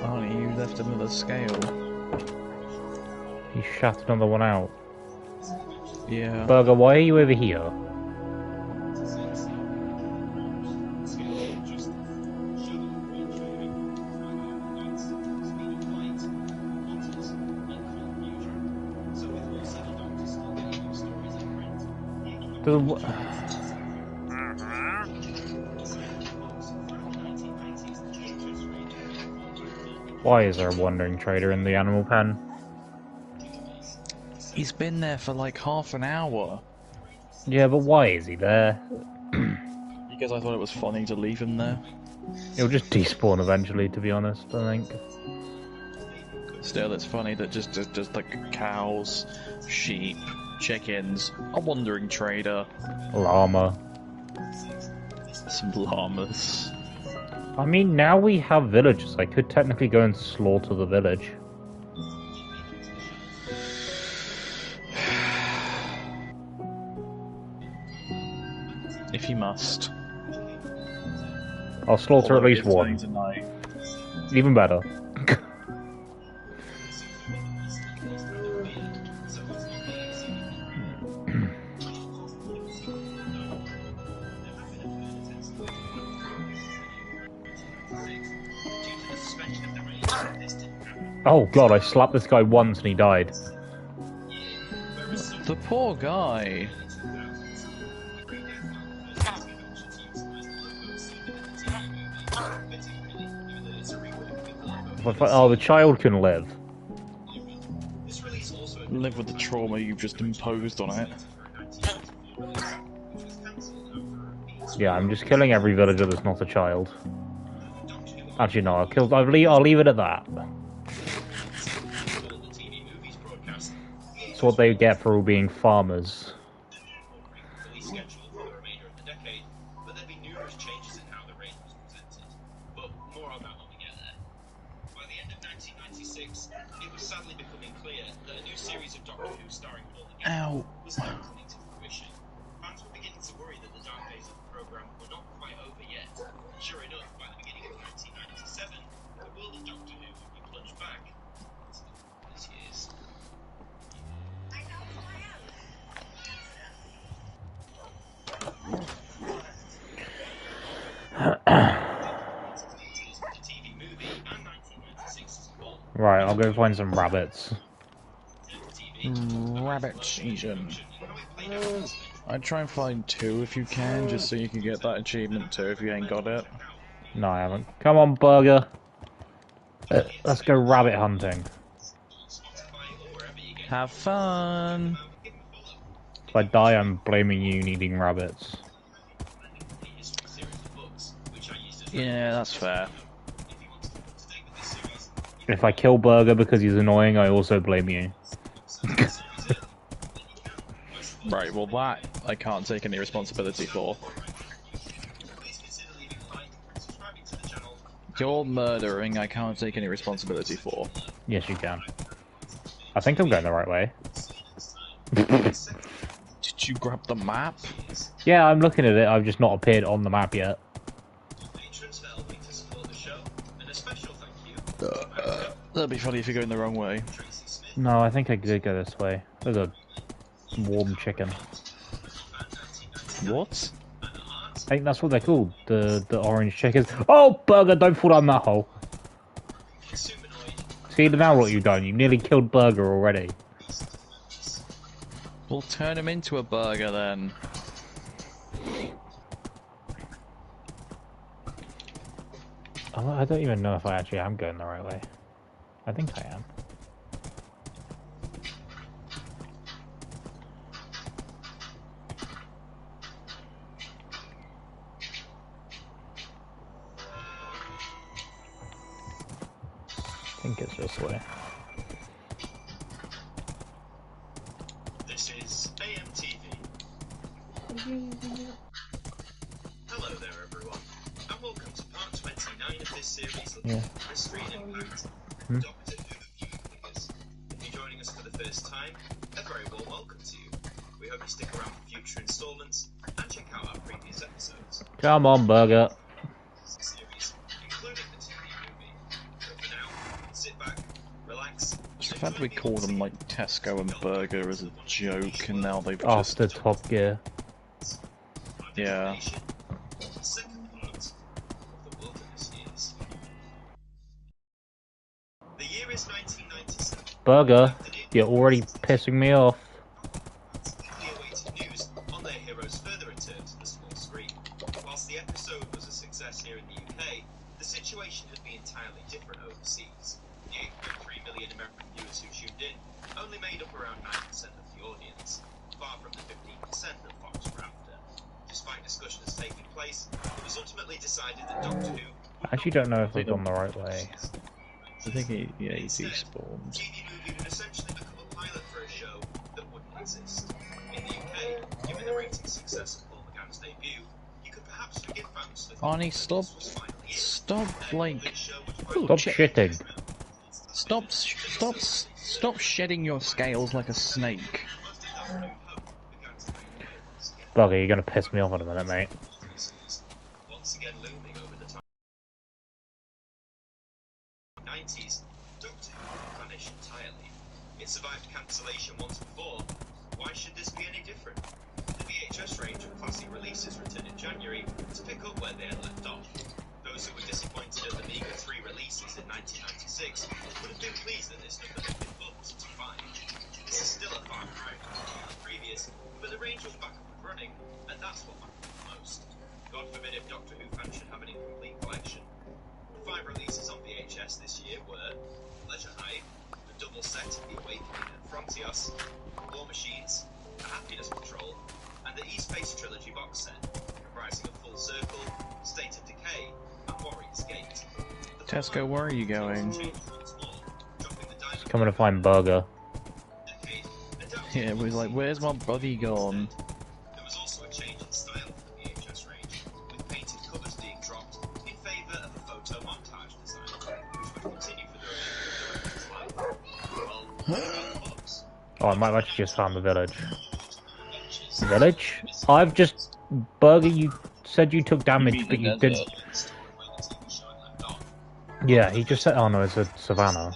Oh, you left another scale. He shattered another one out. Yeah. Burger, why are you over here? Why is there a wandering trader in the animal pen? He's been there for like half an hour. Yeah, but why is he there? Because I thought it was funny to leave him there. He'll just despawn eventually, to be honest, I think. Still, it's funny that just like cows, sheep, chickens, a wandering trader, Llama. some llamas. I mean, now we have villagers. I could technically go and slaughter the village. If you must. I'll slaughter at Although least it's one. tonight. Even better. Oh god, I slapped this guy once and he died. The poor guy. Oh, the child can live. Live with the trauma you've just imposed on it. Yeah, I'm just killing every villager that's not a child. Actually, no, I'll leave it at that. It's what they get for all being farmers. Ow. Was now coming to fruition. Fans were beginning to worry that the dark days of the programme were not quite over yet. Sure enough, by the beginning of 1997, the world of Doctor Who would be plunged back into the previous years. TV movie and 1996's Ball. Right, I'll go find some rabbits. Rabbit season. I'd try and find 2 if you can, just so you can get that achievement too if you ain't got it. No, I haven't. Come on, Burger. Let's go rabbit hunting. Have fun! If I die, I'm blaming you needing rabbits. Yeah, that's fair. If I kill Burger because he's annoying, I also blame you. Right, well that I can't take any responsibility for. Your murdering I can't take any responsibility for. Yes, you can. I think I'm going the right way. Did you grab the map? Yeah, I'm looking at it. I've just not appeared on the map yet. That'd be funny if you're going the wrong way. No, I think I did go this way. There's a warm chicken. What? I think that's what they're called. The orange chickens. Oh, Burger, don't fall down that hole. See now what you've done. You nearly killed Burger already. We'll turn him into a burger then. I don't even know if I actually am going the right way. I think I am. I think it's this way. This is AMTV. Hello there, everyone, and welcome to part 29 of this series looking at the mystery and impact of Doctor Who viewing figures. If you're joining us for the first time, a very warm welcome to you. We hope you stick around for future installments and check out our previous episodes. Come on, Burger. Series, including the TV movie. But for now, sit back, relax. The fact we called them like Tesco and Burger as a joke, and now they've just... After Top Gear. Yeah. Second part of the Wilderness Years. The year is 1997. Burger, you're already pissing me off. The awaited news on their hero's further return to the small screen. Whilst the episode was a success here in the UK, the situation had been entirely different overseas. The 8.3 million American viewers who tuned in only made up around 9% of the audience, far from the 15% that Fox were after. Despite discussions taking place, it was ultimately decided that Doctor Who I actually don't know if we've gone the right way. I think he despawned. TV movie would essentially become a pilot for a show that wouldn't exist. In the UK, given the rating success of Paul McGann's debut, you could perhaps forgive fans for Arnie, stop, like, Stop shitting. stop shedding your scales like a snake. Burger, you're gonna piss me off in a minute, mate. once again looming over the time. 90s, Doctor Who vanished entirely. It survived cancellation once before. Why should this be any different? The VHS range of classic releases returned in January to pick up where they had left off. Those who were disappointed at the meager 3 releases in 1996 would have been pleased years, but the range was back up and running, and that's what mattered the most. God forbid if Doctor Who fans should have an incomplete collection. The 5 releases on VHS this year were Pleasure Hive, the double set of The Awakening and Frontios, War Machines, The Happiness Patrol, and the E-Space Trilogy box set, comprising of Full Circle, State of Decay, and Warrior's Gate. Tesco, where are you going? Coming to find Burger. Yeah, we're like, where's my buddy gone? There was also a change in style for the VHS range, with painted covers being dropped in favour of a photo montage design, which would continue for the remainder of its life. Well, books. Oh, I might have actually just found the village. Village? I've just... Burger, you said you took damage, but you did... Yeah, he just said... Oh no, it's a savannah.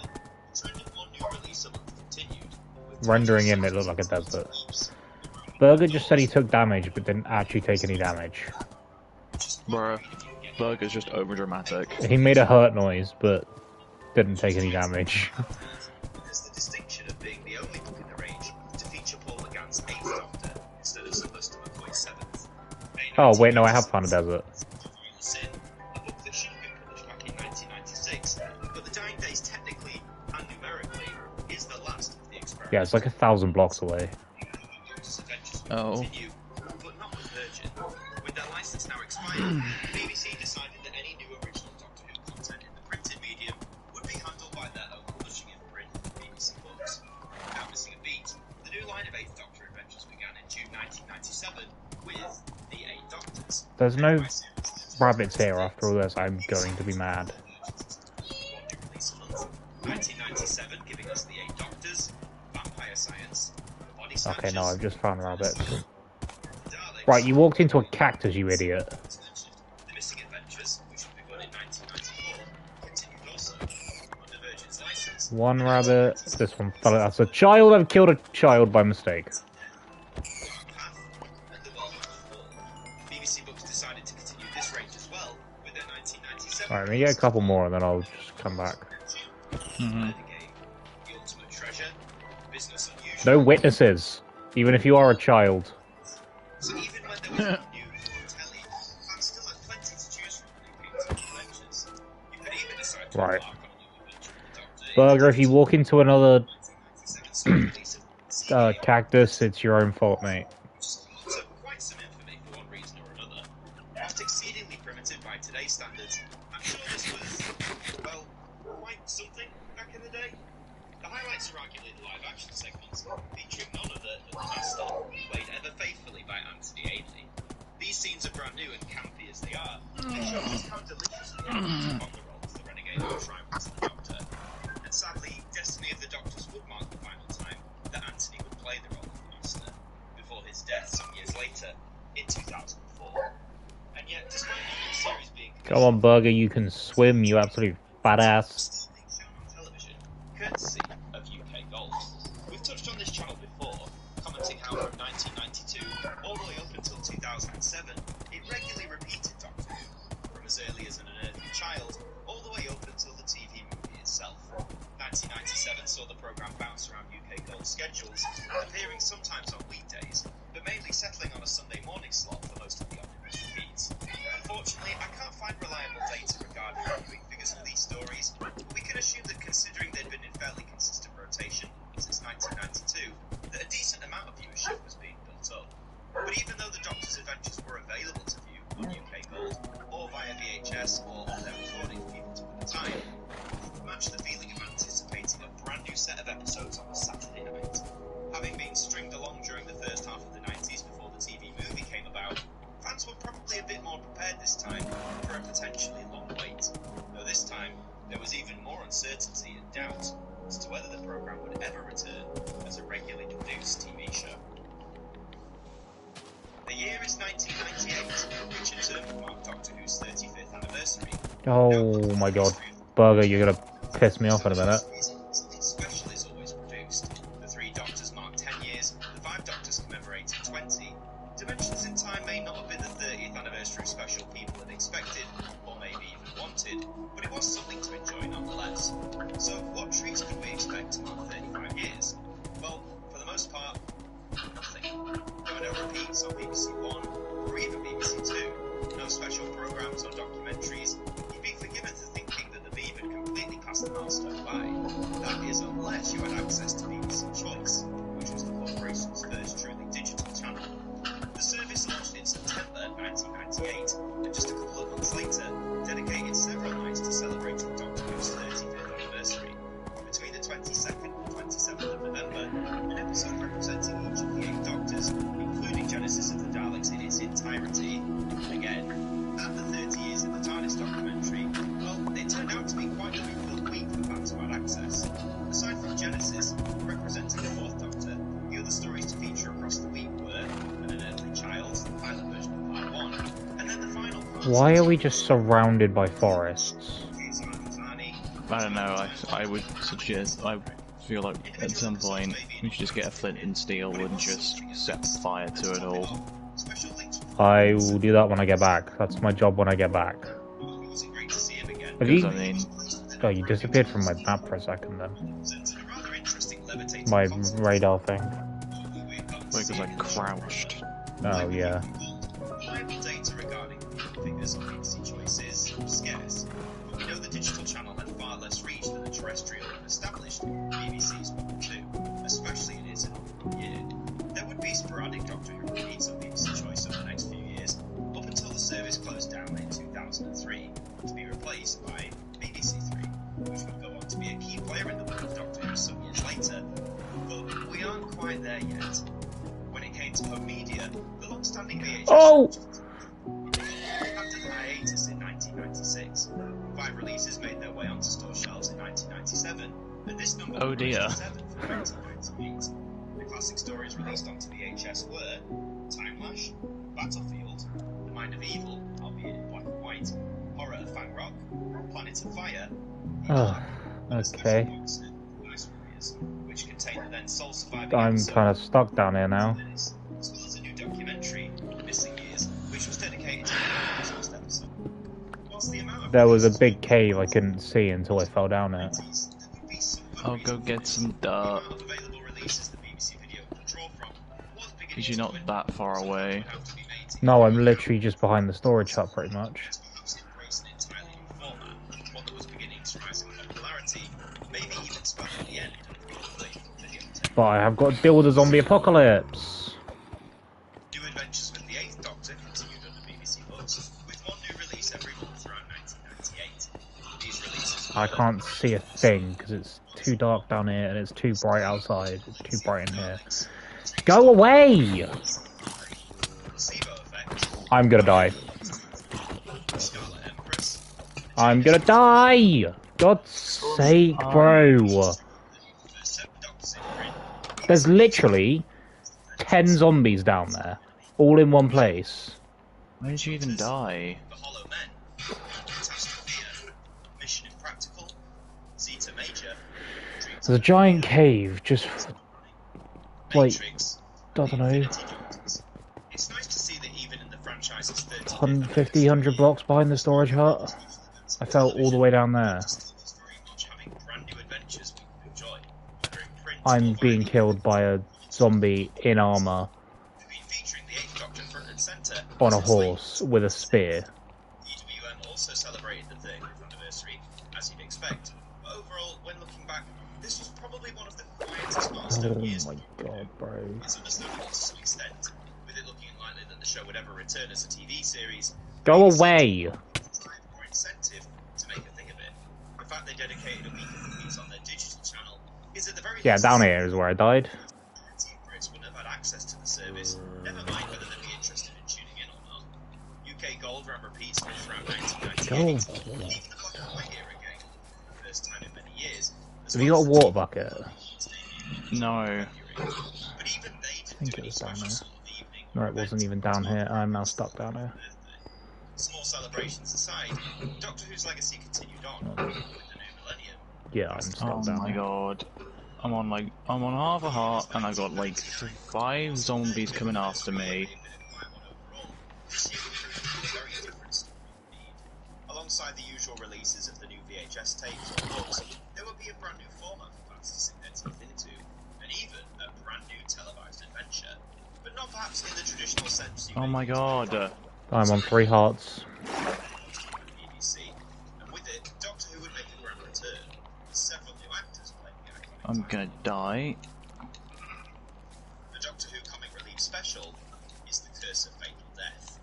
Rendering him, it looked like a desert. Burger just said he took damage, but didn't actually take any damage. Bruh, Burger's just overdramatic. He made a hurt noise, but didn't take any damage. Has the distinction of being the only book in the range to feature Paul McGann's 8th Doctor instead of Sylvester McCoy's 7th. Oh wait, no, I have found a desert. Sin, a book that should have been published back in 1996, but the Dying Days technically and numerically is the last of the experiment. Yeah, it's like 1,000 blocks away. Oh. Continue, but not with Virgin. With their license now expired, BBC decided that any new original Doctor Who content in the printed medium would be handled by their own publishing imprint, BBC Books. Without missing a beat, the new line of 8th Doctor adventures began in June 1997 with the 8 Doctors. There's no rabbits here after all this, I'm going to be mad. 1997 giving us the 8 Doctors, Vampire Science, Body Okay, Snatchers, no, I've just found rabbits. Daleks, Right, you walked into a cactus, you idiot. The Missing Adventures, which had begun in 1994, continued also under Virgin's license. One rabbit, this one fell. That's a child. I've killed a child by mistake. Dark Path, and The World of the Wall. BBC Books decided to continue this range as well with their 1997. Alright, let me get a couple more and then I'll just come back. Mhm. The Ultimate Treasure, Business Unusual. No witnesses, even if you are a child. So even when there was no new telly, fans still had plenty to choose from when it came to adventures. You could even decide to Right. embark on a new adventure with the Doctor. Burger, if you walk into another 1997 release of CBR, cactus, it's your own fault, mate. so quite some infamy for one reason or another. Whilst exceedingly primitive by today's standards, I'm sure this was, well, quite something back in the day. The highlights are arguably the live-action segments, featuring none other than the Master, played ever faithfully by Anthony Ainley. These scenes are brand new and campy as they are. They show just how deliciously on the role as the renegade who triumphs the Doctor. And sadly, Destiny of the Doctors would mark the final time that Anthony would play the role of the Master, before his death some years later, in 2004. And yet, despite the series being Come on, Burger, you can swim, you absolute fat ass. being shown on television, courtesy of UK Gold. We've touched on this channel before, commenting how from 1992 all the way up until 2007, it regularly repeated Doctor Who, from as early as an unearthly child, all the way up until the TV movie itself. 1997 saw the programme bounce around UK Gold schedules, appearing sometimes on weekdays, but mainly settling on a Sunday morning slot for most of the omnibus repeats. Unfortunately, I can't find reliable data regarding viewing figures for these stories, but we can assume that considering they'd been in fairly consistent rotation since 1992, that a decent amount of viewership was being built up. But even though the Doctor's adventures were available to view on UK Gold, or via VHS, or on their recording people took at the time, it didn't match the feeling of anticipating a brand new set of episodes on a Saturday night. Having been stringed along during the first half of the 90s before the TV movie came about, fans were probably a bit more prepared this time for a potentially long wait. Though this time, there was even more uncertainty and doubt as to whether the programme would ever return as a regularly produced TV show. The year is 1998, which in turn would mark Doctor Who's 35th anniversary. Oh my god. Burger, you're gonna piss me off in a minute. Something special is always produced. The 3 Doctors mark 10 years, the 5 Doctors commemorated 20. Dimensions in Time may not have been the 30th anniversary special people had expected, or maybe even wanted, but it was something to enjoy nonetheless. So, what treats could we expect to mark 35 years? Well, for the most part, nothing. series on BBC One or even BBC Two, no special programmes or documentaries, you'd be forgiven for thinking that the Beeb had completely passed the milestone by. That is, unless you had access to BBC Choice, which was the corporation's first truly digital channel. The service launched in September 1998, and just a couple of months later, dedicated several nights to celebrating Doctor Who's 35th anniversary. Between the 22nd and 27th of November, an episode representing each of the 8 Doctors, including Genesis of the Daleks in its entirety. Again, at the 30 Years of the TARDIS documentary, well, it turned out to be quite a filled week for fans who had access. Aside from Genesis, representing the 4th Doctor, the other stories to feature across the week were An Unearthly Child, the pilot version of Part 1, and then the final part. Why are we just surrounded by forests? I don't know, I would suggest, I feel like at some point we should just get a flint and steel and just set fire to it all. I will do that when I get back. That's my job when I get back. Have you... I mean, Oh, you disappeared from my map for a second then. My radar thing. because I crouched. Oh, yeah. Reliable data regarding figures on BBC Choice is scarce. We know the digital channel had far less reach than the terrestrial and established BBC's One 2, especially in its inaugural year. There would be sporadic Doctor Who repeats on BBC Choice over the next few years, up until the service closed down in 2003, to be replaced by BBC 3, which would go on to be a key player in the world of Doctor Who some years later. But we aren't quite there yet. When it came to home media, the long-standing VHS... Oh! After the hiatus in 1996, 5 releases made their way onto store shelves in 1997, and this number Oh dear. was 7 for 1998. The classic stories released onto VHS were Time Lash, Battlefield, The Mind of Evil, albeit in black and white, Horror of Fang Rock, Planet of Fire, Oh, okay. Ice Warriors, which contained the then sole surviving I'm episode kind of stuck down here now. as well as a new documentary, Missing Years, which was dedicated to the first episode. Whilst the amount of There was a big cave I couldn't see until I fell down it. releases, there would be some good I'll go reason get some the dirt, amount of available releases the BBC Video could draw from was beginning because you're to not dwindle. that far away. Have to be made to No, I'm literally just behind the storage hut pretty much. perhaps embrace an entirely new format, one that was beginning to rise in popularity, maybe even spelling the end of the available videotape. But I have got to deal with the zombie apocalypse. New Adventures with the 8th Doctor continued under BBC Books, with one new release every month throughout 1998. These releases I can't see a thing because it's too dark down here and it's too bright outside. It's too bright in here. Go away! Placebo Effect, I'm gonna die. Scarlet Empress, I'm gonna die! God's sake, bro. the 7 Doctors in print, There's literally 10 zombies down there, all in one place. Where did you even die? The Hollow Men, Catastrophia, Mission Impractical, Zeta Major, Dreams There's a giant cave, just like, Matrix, I don't know, Infinity Doctors. It's nice to see that even in the franchise's 35th 150, 100 blocks behind the storage hut. I fell all the way down there. It's very much having brand new adventures we can enjoy, whether in print I'm or being video. killed by a zombie in armor We've been featuring the 8th Doctor front and centre on a since late horse with a spear. The UWM also celebrated the 30th anniversary, as you'd expect. But overall, when looking back, this was probably one of the quietest milestone years. Oh my god, bro. It's understandable to some extent, with it looking unlikely that the show would ever return as a TV series. Go away! Drive or incentive to make a thing of it. The fact they dedicated a week of movies on their digital channel is at the very Yeah, least down here is where I died. majority of Brits wouldn't have had access to the service, never mind whether they'd be interested in tuning in or not. UK Gold ran repeats all throughout 1998. Go. Even the black and white era game, for the first time in many years. Have you got a water bucket? No. But even they didn't think do it was any down special there. sort of evening No, or it wasn't event even down here. I'm now stuck down here. Small celebrations aside, Doctor Who's legacy continued on with the new millennium. Yeah, I'm still Oh down my here. god. I'm on half a heart and I got like 5 zombies coming after me. This year we bring a very different story indeed. Alongside the usual releases of the new VHS tapes or books, there will be a brand new format for fans to sink their teeth into, and even a brand new televised adventure. But not perhaps in the traditional sense, you Oh my god. I'm on 3 hearts. BBC, and with it, Doctor Who would make a grand return, with several new actors playing the iconic I'm title. gonna die. The Doctor Who comic relief special is The Curse of Fatal Death.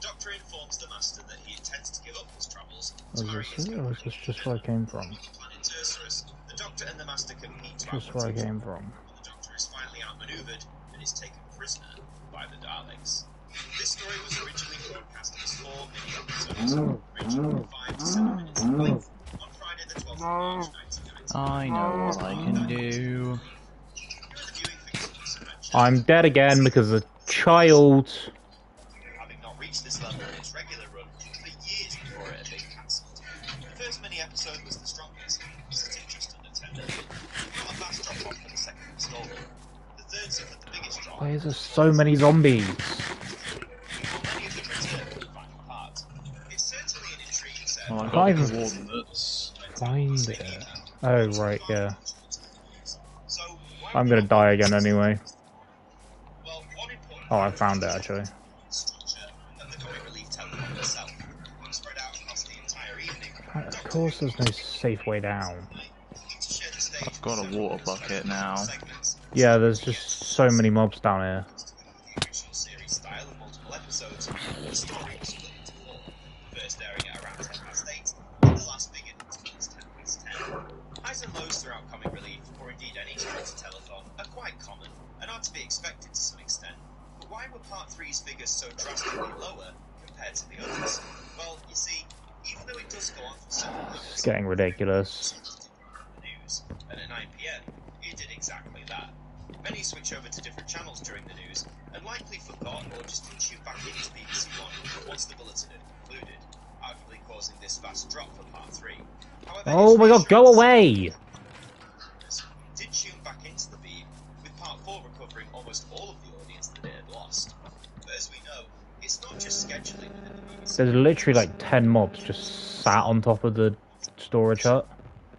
The Doctor informs the Master that he intends to give up his travels to marry his Or is this just where I came from? on the planet Tursurus. The Doctor and the Master compete to Just where I outwit came from. when the Doctor is finally outmaneuvered and is taken prisoner by the Daleks. This story was originally broadcast as 4 mini-episodes, ranging from 5 to 7 minutes in length, on Friday the 12th of March 1990. I know what I can do. Here are the viewing figures of this adventure. I'm dead again because a child. Having not reached this level in its regular run for years before it had been cancelled. The first mini-episode was the strongest, sitting just under 10 million. Not a vast drop-off for the second installment. The third suffered the biggest drop. Why is there so many zombies? Many of them returned for the final part. It's certainly an intriguing set. Oh, I Can't got even coordinates. find it. Oh, right, yeah. So, why I'm gonna die again anyway. well, one important Oh, I found it actually. structure of the comic relief telephone itself, spread out across the entire evening. Of course, there's no safe way down. To share the stage I've got a water bucket now. segments. Yeah, there's just so many mobs down here. The original series style of multiple episodes, the story was split into 4. The first airing at around 8:10, and the last beginning towards 10:10. Highs and lows throughout comic relief, or indeed any charity telethon, are quite common and are to be expected to some extent. But why were Part 3's figures so drastically lower compared to the others? Well, you see, even though it does go on for several It's hours, getting ridiculous. the news, and at 9 PM, it did exactly that. Many switch over to different channels during the news, and likely forgot or just didn't tune back into BBC One once the bulletin had concluded, arguably causing this vast drop for Part 3. However, Oh it's my god, go reassuring away! did tune back into the beam, with Part 4 recovering almost all of the audience that it had lost. But as we know, it's not just scheduling within the BBC. There's literally like 10 mobs just sat on top of the storage hut.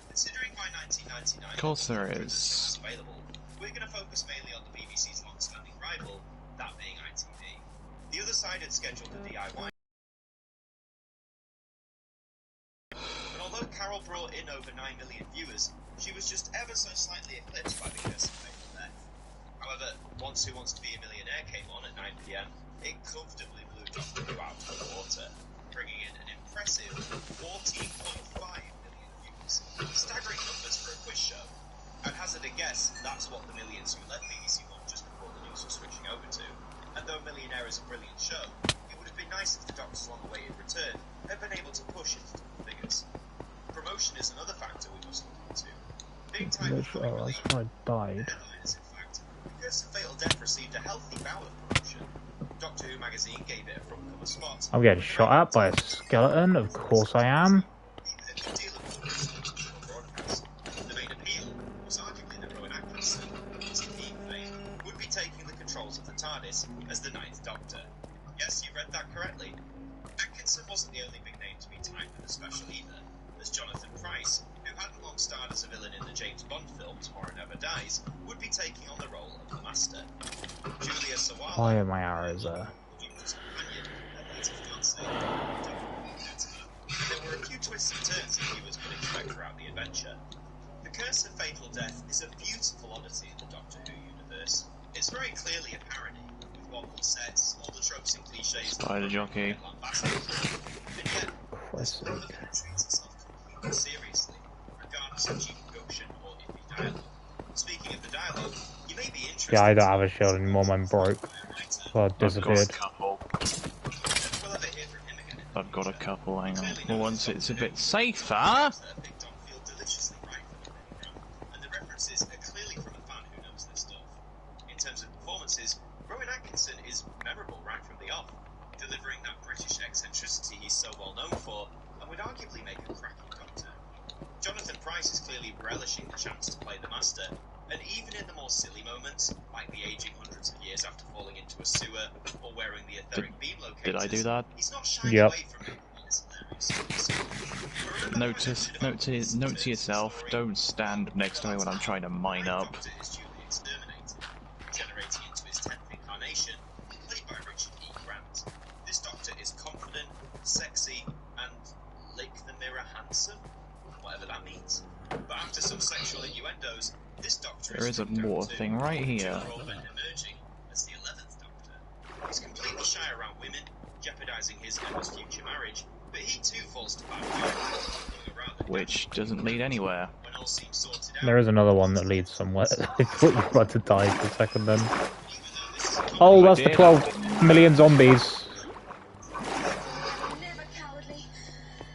Considering by 1999 Of course there was is. available, we're going to focus mainly on the BBC's long-standing rival, that being ITV. The other side had scheduled a DIY. And although Carol brought in over 9 million viewers, she was just ever so slightly eclipsed by the Curse of Fatal Death. However, once Who Wants to Be a Millionaire came on at 9 PM, it comfortably blew Doctor Who out of the water, bringing in an impressive 14.5 million views. Staggering numbers for a quiz show. I'd hazard a guess that's what the millions who left BBC One just before the news were switching over to. And though Millionaire is a brilliant show, it would have been nice if the Doctor's long-awaited return had been able to push its figures. Promotion is another factor we must look into. Big time Literally, oh, that's where I died. headlines, in fact, The Curse of Fatal Death received a healthy bout of promotion. Doctor Who magazine gave it a front cover spot. I'm getting shot at by a skeleton, of course I am. Even a good deal of coverage on the broadcast. The main appeal was arguably that Rowan Atkinson, TV fame, would be taking the controls of the TARDIS as the Ninth Doctor. Yes, you read that correctly. Atkinson wasn't the only big name to be timed for the special either, as Jonathan Pryce, who hadn't long starred as a villain in the James Bond film Tomorrow Never Dies, would be taking on the role of the Master. Julia Sawala, Why are my arrows there? the Doctor's companion, and later fiancée, there were a few twists and turns that viewers could expect throughout the adventure. The Curse of Fatal Death is a beautiful oddity in the Doctor Who universe. It's very clearly a parody, with wobbly sets, all the tropes and cliches. Spider jockey. And yet, Christ. one that treats itself completely seriously, regardless of cheap production or iffy dialogue. Speaking of the dialogue, you may be interested. Yeah, I don't have a shield anymore, mine broke. Well, it I've got a disappeared. couple. We'll ever hear from him again. I've got a couple, hang on. Well, once it's a bit safer. Big Don feel deliciously right for the program, and the references are clearly from a fan who knows their stuff. In terms of performances, Rowan Atkinson is memorable right from the off, delivering that British eccentricity he's so well known for, and would arguably make a cracking Doctor. Jonathan Pryce is clearly relishing the chance to play the Master, and even in the more silly moments, like the aging hundreds of years after falling into a sewer or wearing the etheric beam locators, Did I do that? he's not shying Yep. away from it. It's hilarious. Note to yourself, don't stand next to me when I'm trying to mine up. Doctor is duly exterminated, generating into his 10th incarnation, played by After some sexual innuendos, this Doctor There is a water thing right here. Emerging as the 11th Doctor. He's completely shy around women, jeopardizing his Emma's future marriage, but he too falls to bad going Which doesn't lead anywhere. when all seems sorted out. There is another one that leads somewhere. I thought you were about to die for a second then. Oh, that's the 12 million zombies. Never cowardly,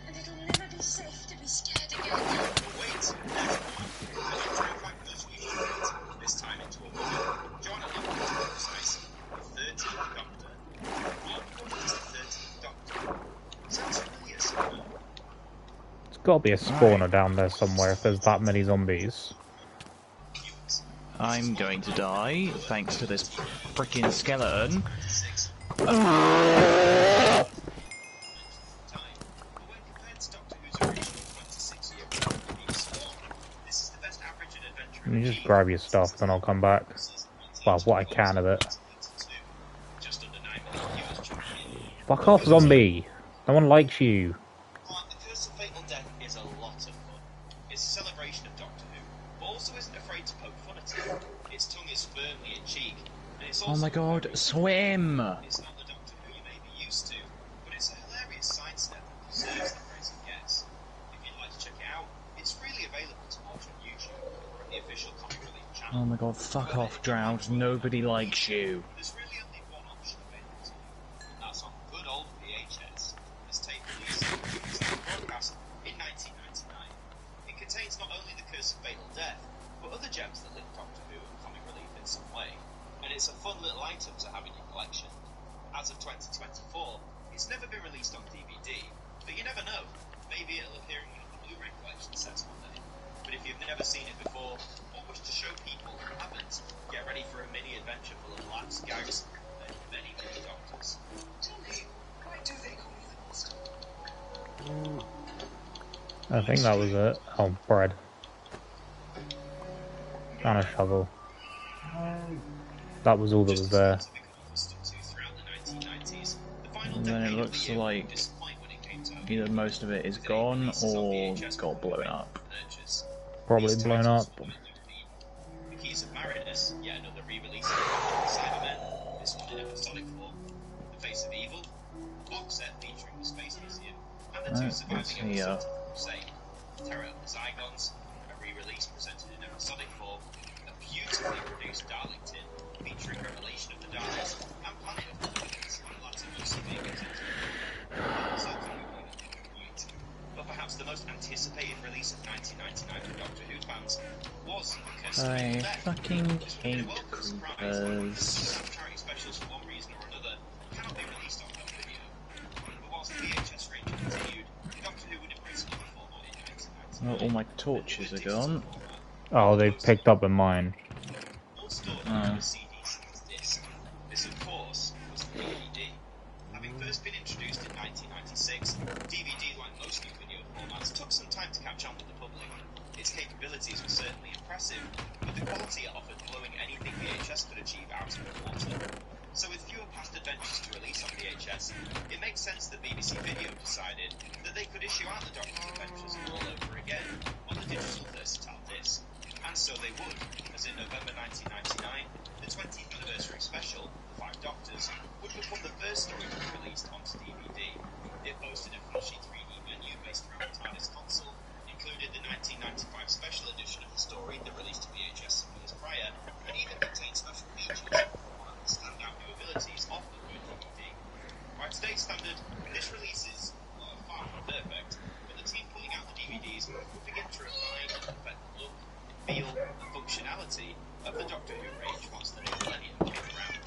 and it'll never be safe to be scared again. Wait, this time into a woman. Joanna Lumley, to be precise, the 13th Doctor. What is the 13th Doctor? Sounds familiar somewhere. There's got to be a spawner down there somewhere if there's that many zombies. I'm going to die thanks to this freaking skeleton. Let me just grab your stuff, then I'll come back. Well, what I can of it. Fuck off, zombie! No one likes you. The Curse of Fatal Death is a lot of fun. It's a celebration of Doctor Who, but also isn't afraid to poke fun at it. Its tongue is firmly in cheek, and it's also Oh my god, swim! It's not the Doctor Who you may be used to, but it's a hilarious sidestep that deserves the praise it gets. If you'd like to check it out, it's freely available to watch on YouTube from the official Comic Relief channel. Oh my god, fuck off, Drowned. Nobody likes you. There's really only one option available to you, and that's on good old VHS. This tape released broadcast in 1999. It contains not only the Curse of Fatal Death, but other gems that link Doctor Who and Comic Relief in some way, and it's a fun little item to have in your collection. As of 2024, it's never been released on DVD, but you never know. Maybe it'll appear in one of the Blu-ray collection sets one day. But if you've never seen it before, or wish to show people who haven't, get ready for a mini adventure full of laughs, gags, and many, many Doctors. Tell me, why do they call me the Monster? I think that was it. Oh, bread. And a shovel. That was all that was there. And then it looks like either most of it is gone or got blown up. Probably blown up. The Keys of Marinus, yet another re-release of Cybermen, this one in episodic form. The Face of Evil, a box set featuring the Space Museum, and the two surviving episodes of Crusade. Terror of the Zygons, a re-release presented in episodic form, a beautifully produced Darlington, featuring Revelation of the Daleks, and Planet of the Daleks, the latter mostly being presented. But perhaps the most anticipated release of 1999 for Doctor Who fans was The Curse of Fatal I Death. fucking This would hate be a welcome surprise. creepers. Some charity specials for one reason or another cannot be released on home video. But whilst the VHS range continued, Doctor Who would embrace another format in 1999. Well, all my torches are gone. Oh, they've picked up in mine. All stored on a CD size disc. This, of course, was the DVD. Having first been introduced in 1996, DVD, like most new video formats, took some time to catch on with the public. Its capabilities were certainly impressive, but the quality it offered blowing anything VHS could achieve out of the water. So with fewer past adventures to release on VHS, it makes sense that BBC Video decided that they could issue out the Doctor's adventures all over again on the digital versatile disc. And so they would, as in November 1999, the 20th anniversary special, The Five Doctors, would become the first story to be released onto DVD. It boasted a flashy 3D menu based around the TARDIS console, included the 1995 special edition of the story that released to VHS some years prior, and even contained special features one of the standout new abilities of the third DVD. By today's standard, this release is far from perfect, but the team pulling out the DVDs would begin to refine and perfect the look, feel, and functionality of the Doctor Who range once the new millennium came around.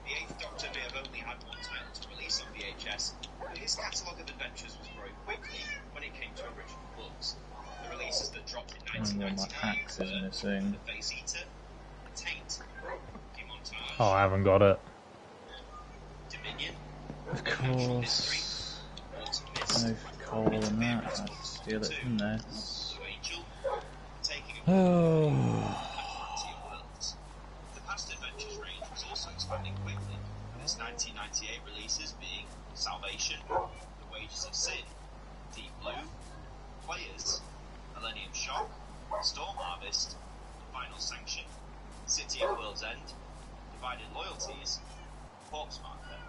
The 8th Doctor may have only had one title to release on VHS, but his catalogue of adventures was growing quickly when it came to original books. The releases that dropped in And then my 1999 axe is missing. The Face Eater, The Taint, Demontage, Oh, I haven't got it. Dominion, Of Natural History, course. Autumn Mist, No coal in that. I'd steal it from this. Blue Angel, Taking of Oh. Atlantean Worlds. The Past Adventures range was also expanding quickly, with its 1998 releases being Salvation, The Wages of Sin, Deep Blue, Players, Millennium Shock, List, The Final Sanction, City of World's End, Divided Loyalties, Corpse Marker.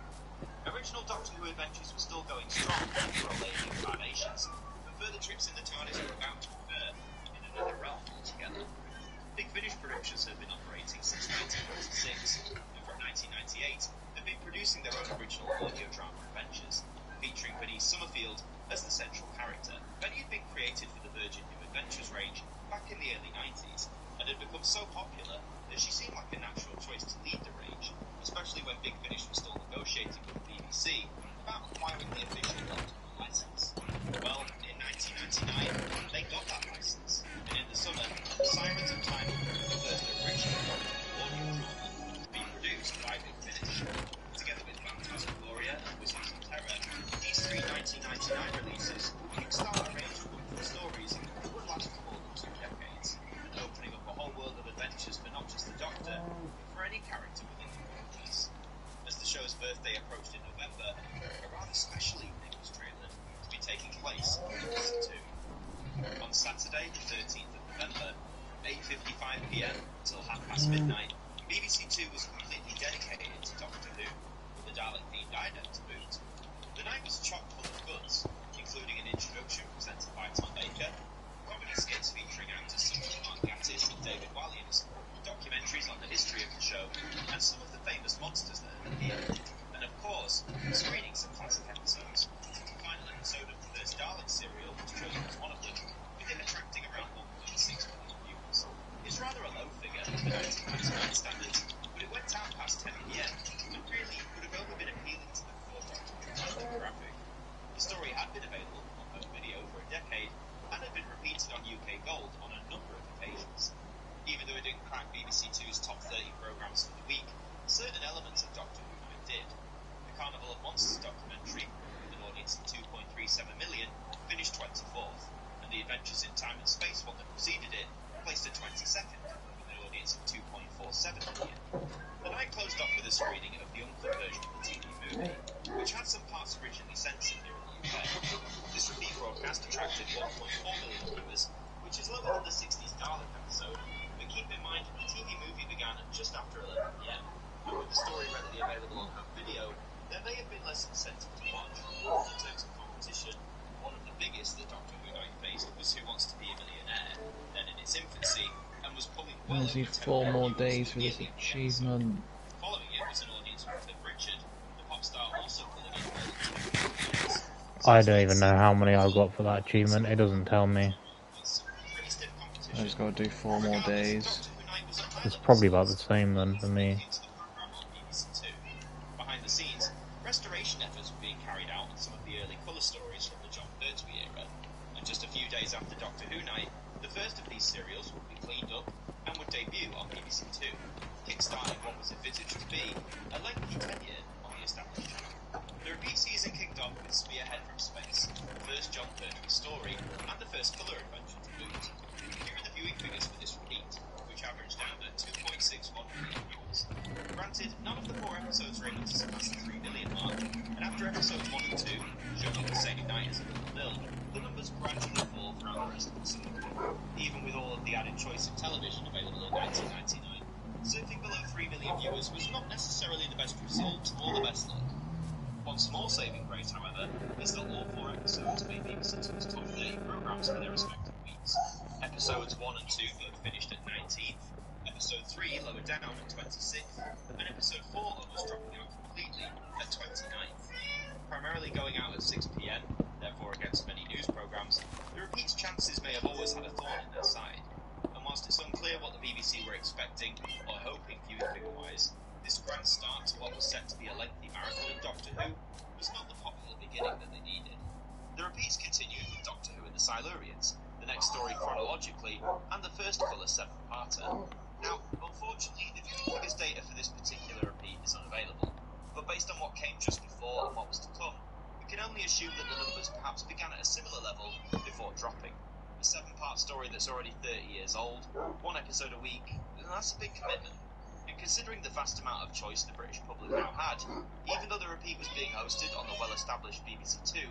Original Doctor Who adventures were still going strong for all eight incarnations, but further trips in the TARDIS were about to occur in another realm altogether. Big Finish Productions have been operating since 1996, and from 1998 have been producing their own original audio drama adventures, featuring Bernice Summerfield as the central character. Benny had been created for the Virgin New Adventures range back in the early 90s, and had become so popular that she seemed like a natural choice to lead the range, especially when Big Finish was still negotiating with the BBC about acquiring the official Doctor Who license. Well, in 1999, they got that license, and in the summer, Sirens of Time, the first original Doctor Who audio drama, to be produced by Big Finish. Together with Phantasmagoria and Wizards of Terror, these three 1999 releases kickstart a range of wonderful stories that would last for more than 2 decades, opening up a whole world of adventures for not just the Doctor, but for any character within the universe. As the show's birthday approached in November, a rather special evening was trailered to be taking place in BBC 2. On Saturday, the 13th of November, from 8:55pm until midnight, BBC 2 was completely dedicated to Doctor Who, with the Dalek-themed item to boot. The night was chock full of goods, including an introduction presented by Tom Baker, comedy skits featuring actors such as Mark Gatiss and David Walliams, documentaries on the history of the show, and some of the famous monsters that have appeared, and of course, screenings of classic episodes. The final episode of the first Dalek serial was chosen as one of them, with it attracting around 1.6 million viewers. It's rather a low figure for 1999 standards, but it went out past 10pm, and really would have only been appealing to the core Doctor Who demographic. The story had been available on home video for a decade, and had been repeated on UK Gold on a number of occasions. Even though it didn't crack BBC 2's top 30 programmes for the week, certain elements of Doctor Who Night did. The Carnival of Monsters documentary, with an audience of 2.37 million, finished 24th, and the Adventures in Time and Space one that preceded it placed at 22nd, with an audience of 2.47 million. The night closed off with a screening of the uncut version of the TV movie, which had some parts originally censored here in the UK. This repeat broadcast attracted 1.4 million viewers, which is lower than the 60s Dalek episode, but keep in mind the TV movie began just after 11pm, and with the story readily available on home video, there may have been less incentive to watch. In terms of competition, one of the biggest that Doctor Who Night faced was Who Wants to Be a Millionaire, then in its infancy, and was pulling well over 10 4 more million days for viewers this immediately episode. achievement. Following it was an audience with Cliff Richard, the pop star also pulling in more than 2 million viewers. I don't even know how many I got for that achievement. It doesn't tell me. I just gotta do 4 more days. It's probably about the same then for me. Behind the scenes, restoration efforts were being carried out on some of the early colour stories from the John Pertwee era, and just a few days after Doctor Who Night, the first of these serials would be cleaned up and would debut on BBC 2, kickstarting what was envisaged to be a lengthy tenure on the established channel. The repeat season kicked off with Spearhead from Space, the first John Pertwee story, and the first colour adventure to boot. Here are the viewing figures for this repeat, which averaged out at 2.61 million viewers. Granted, none of the 4 episodes were able to surpass the 3 million mark, and after episodes 1 and 2, shown on the same night as Nil, the numbers gradually fall throughout the rest of the summer. Even with all of the added choice of television available in 1999, surfing below 3 million viewers was not necessarily the best result or the best luck. One small saving grace, however, is that all 4 episodes made BBC 2's top 30 programmes for their respective weeks. Episodes 1 and 2 both finished at 19th, Episode 3 lowered down at 26th, and Episode 4 almost dropping out completely at 29th. Primarily going out at 6pm, therefore against many news programmes, the repeat's chances may have always had a thorn in their side, and whilst it's unclear what the BBC were expecting or hoping viewing figure-wise, this grand start to what was set to be a lengthy marathon of Doctor Who was not the popular beginning that they needed. The repeats continued with Doctor Who and the Silurians, the next story chronologically, and the first colour 7-parter. Now, unfortunately, the viewing figures data for this particular repeat is unavailable, but based on what came just before and what was to come, we can only assume that the numbers perhaps began at a similar level before dropping. A 7-part story that's already 30 years old, 1 episode a week, that's a big commitment. And considering the vast amount of choice the British public now had, even though the repeat was being hosted on the well-established BBC 2,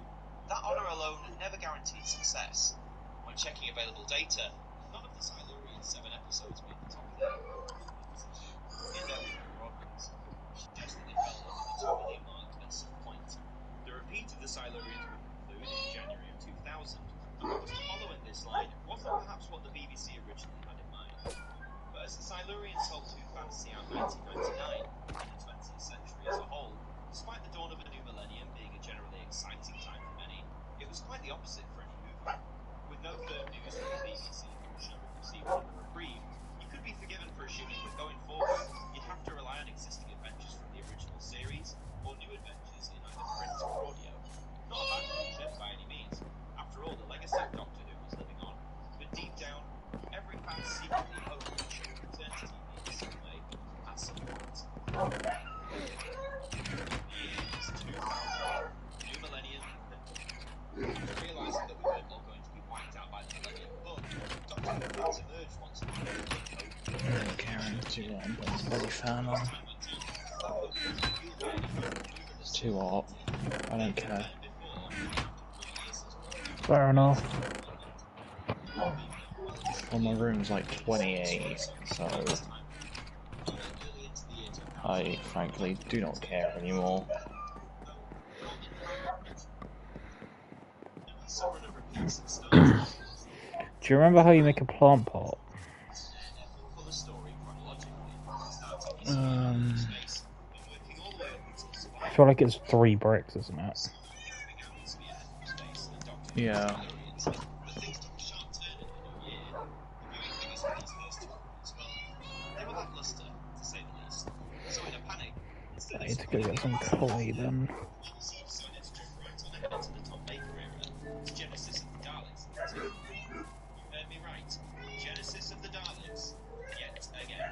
that honour alone never guaranteed success. When checking available data, none of the Silurians 7 episodes made the top 10. In their weekly programs, suggests that they fell under the 2 million mark at some point. The repeat of the Silurians would conclude in January of 2000, and what was to follow in this line wasn't perhaps what the BBC originally had in mind. But as the Silurians sold to fantasy out 1999 and the 20th century as a whole, despite the dawn of a new millennium being a generally exciting time for many, it was quite the opposite for any movie. With no firm news from the BBC that the show would receive another reprieve, you could be forgiven for assuming that going forward, you'd have to rely on existing adventures from the original series, or new adventures in either print or audio. Not a bad future by any means. After all, the legacy of Doctor Who was living on, but deep down, every fan secretly hoped that the show would return to TV in some way, at some point. The year is 2000, new millennium, realising that we weren't all going to be wiped out by the millennium bug, Doctor Who fans emerged once more to take hope. Karen, too hot. I'm putting the bloody fan on. It's too hot. I don't care. Fair enough. Well, my room's like 28, so I frankly do not care anymore. Do you remember how you make a plant pot? I feel like it's 3 bricks, isn't it? Yeah. I need to go get some clay then. Genesis of the Daleks, yet again.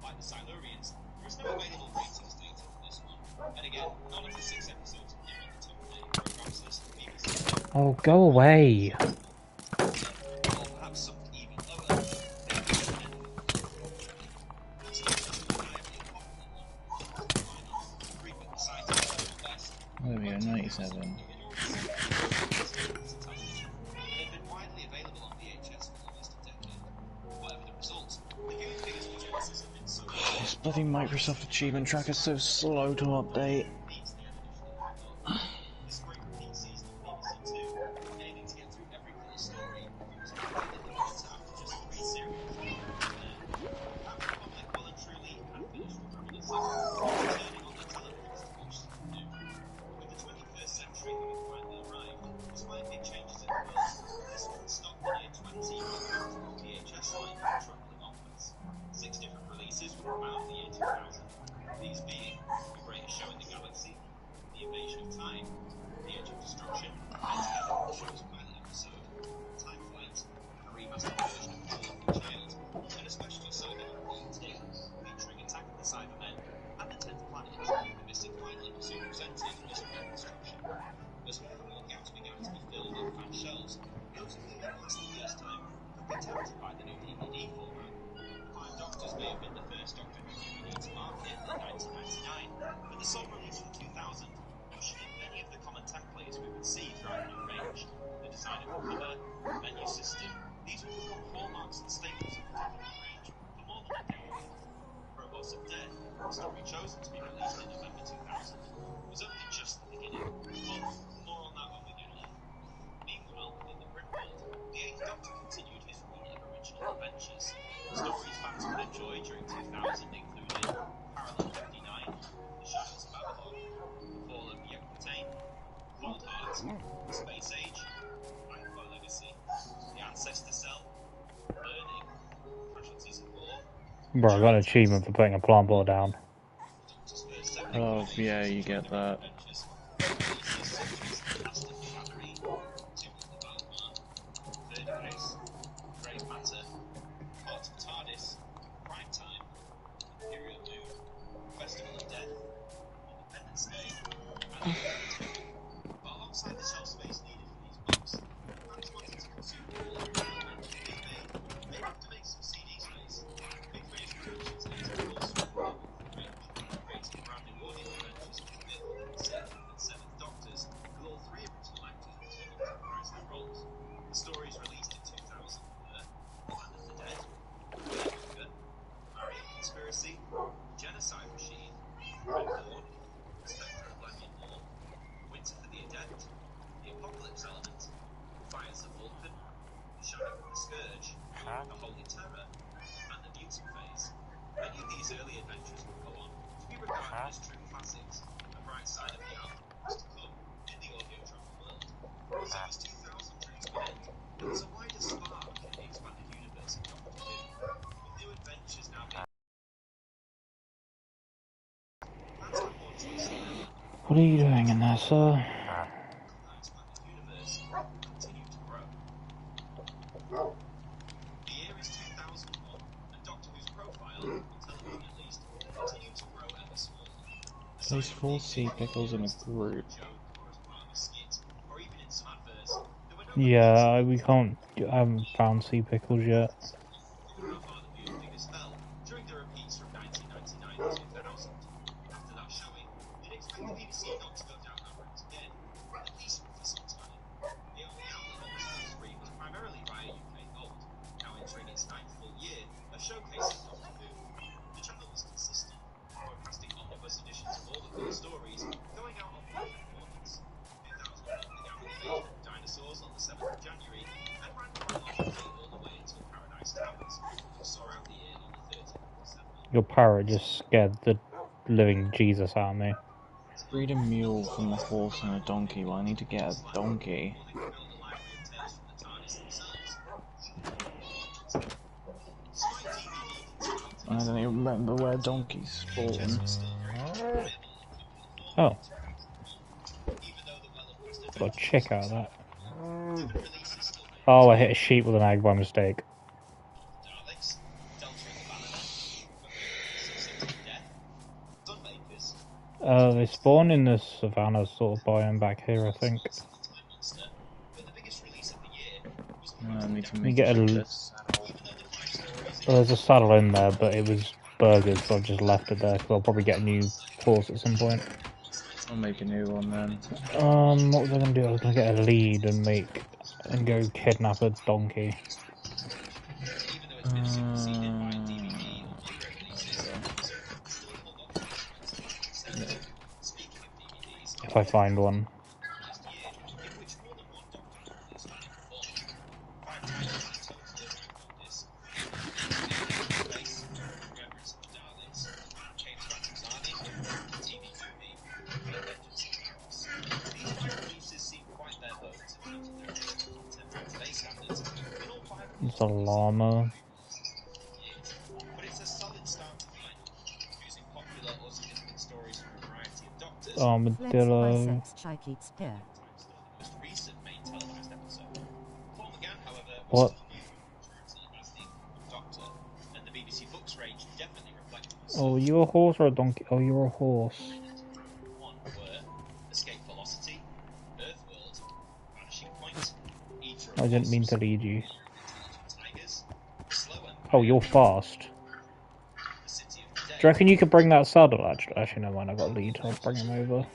Like the Silurians, there is no available ratings data for this one. And again, none of the 6 episodes appear in the top 8 programs list of BBC. Oh, go away! Or perhaps something even lower. There we go, 97. This bloody Microsoft Achievement Tracker is so slow to update. Space Age, Lifeboat Legacy, The Ancestor Cell, Burning, Casualties of War. Bro, I got an achievement for putting a plant pot down. Oh, yeah, you get that. Apocalypse element, Fires of Vulcan, Shadow of the Scourge, the Holy Terror, and the Mutant Phase. Many of these early adventures would go on to be regarded as true classics, a bright side of the album was to come in the audio travel world. So as 2000 drew to an end, there was a wider spark in the expanded universe of Doctor Who, with new adventures now being plans had more choice than ever. What are you doing in there, sir? The expanded universe continued to grow. The year is 2001, and Doctor Who's profile, on television at least, continued to grow ever smaller. There's 4 sea pickles in a group. Or even in some adverts, there were no Yeah, we can't. I haven't found sea pickles yet. how far the viewing figures fell during the repeats from 1999 to 2000. After that showing, you'd expect the BBC not to go down that route again, at least for some time. The only outlet on the small screen was primarily via UK Gold, now entering its 9th full year of showcasing Doctor Who. The channel was consistent, broadcasting omnibus editions of all the cool stories, going out on weekend mornings. 2001 began with Invasion of the Dinosaurs on the 7th of January, and ran chronologically all the way until Paradise Towers, which saw out the year on the 30th of December. Your parrot just scared the living Jesus out of me. Breed a mule from a horse and a donkey. Well, I need to get a donkey. They could build a library of tales from the TARDIS themselves. Spy DVD continued to I don't even remember where donkeys spawn. still very popular. Oh, Even though the well-requested got a chick out of that. releases still made Oh, I hit a sheep with an egg by mistake. Daleks, Delta and the Bannermen, Six of Death, Sunmakers, They spawn in the savannah sort of biome back here, I think. the Time Monster, but the biggest release of the year was I need to You make get a a- this saddle. even though the 5 stories Well, there's a saddle in there, but it was burgers, so I've just left it there because I'll probably get a new horse at some point. I'll make a new one then. What was I gonna do? I was gonna get a lead and go kidnap a donkey. even though it's been superseded by DVD or Blu-ray releases, some fans still hold on to the concept. Speaking of DVDs, If I find one. last year, in which more than one Doctor Who release had been performed. 5 titles in total arrived on disc. Space, Remembrance of the Daleks, James Bond's Army, the TV movie, and Vengeance of Paris. These 5 releases seem quite bare bones in terms of their original content by today's standards, and all 5 of them It's a llama. but it's a solid start to Final, using popular or significant stories from a variety of Doctors. Armadillo. Flex biceps Chike eats pear. Still the most recent main televised episode. Paul McGann, however, What? was still new majority as the incumbent Doctor, and the BBC Books range definitely reflected this. Oh, you a horse or a donkey? Oh, you're a horse. 1 were Escape Velocity, Earthworld, Vanishing Point, Eater of I didn't mean to Wasps, lead you. Intelligent Tigers, Slow Empire, Oh, you're fast. The City of the Do Dead, you reckon you could bring that saddle? Actually, never mind. I got a lead. I'll bring him over.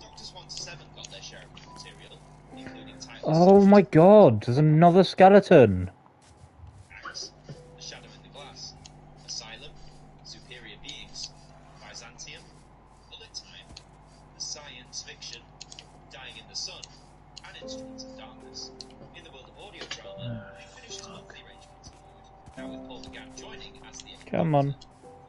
Doctors 1 to 7 got their share of material, including titles Oh my God! There's another skeleton. Axe, The Shadow in the Glass, Asylum, Superior Beings, Byzantium, Bullet Time, The Science Fiction, Dying in the Sun, and Instruments of Darkness. In the world of audio drama, they finished as monthly range continued, now with Paul McGann joining as the Come on.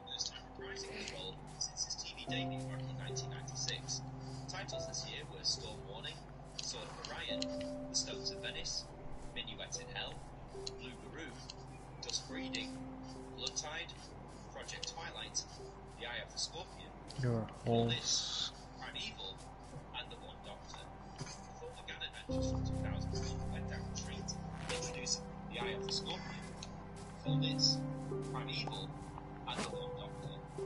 first time reprising his role since his TV debut back in 1996. Titles this year were Storm Warning, Sword of Orion, The Stones of Venice, Minuet in Hell, Blue Baru, Dusk Breeding, Blood Tide, Project Twilight, The Eye of the Scorpion, You're a horse. Primeval, and The One Doctor. The Paul McGann Adventures from 2001 went down a treat, introducing The Eye of the Scorpion, Fullness, Primeval, and The One Doctor. The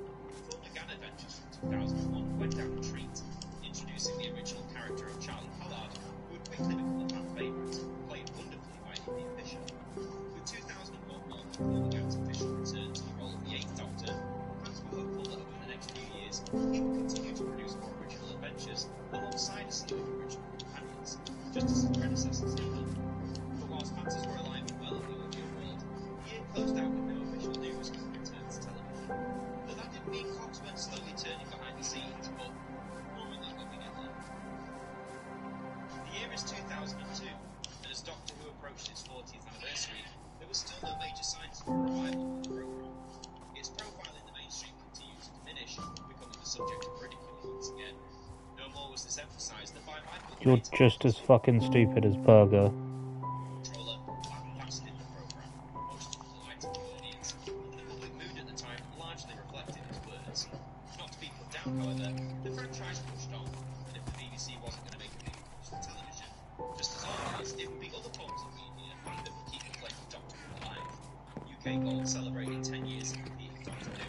Paul McGann Adventures from 2001 went down a treat, introducing the original character of Charlie Pollard, who would quickly become a fan favourite, played wonderfully by India Fisher. With 2001 marking Paul McGann's official return to the role of the 8th Doctor, fans were hopeful that over the next few years he would continue to produce more original adventures alongside a slew of original companions, just as his predecessors had done. But whilst matters were alive and well in the audio world, the year closed out with no official news of his return to television. Though that didn't mean Cox weren't slowly turning behind the scenes, but more on that when we get there. The is 2002, and as Doctor Who approached its 40th anniversary, there was still no major signs of a revival of the programme. Its profile in the mainstream continued to diminish, becoming the subject of ridicule once again. No more was this emphasised than by Michael You're Clayton, just as fucking stupid as Burger. controller, lambasted the programme, most to the delight of the audience, and the public mood at the time largely reflected his words. Not to be put down, however, the franchise pushed on, and if the BBC wasn't going to make a big push for television, just as always, it would be other forms of media that would keep the flame of Doctor Who alive. UK Gold celebrated 10 years of repeating Doctor Who,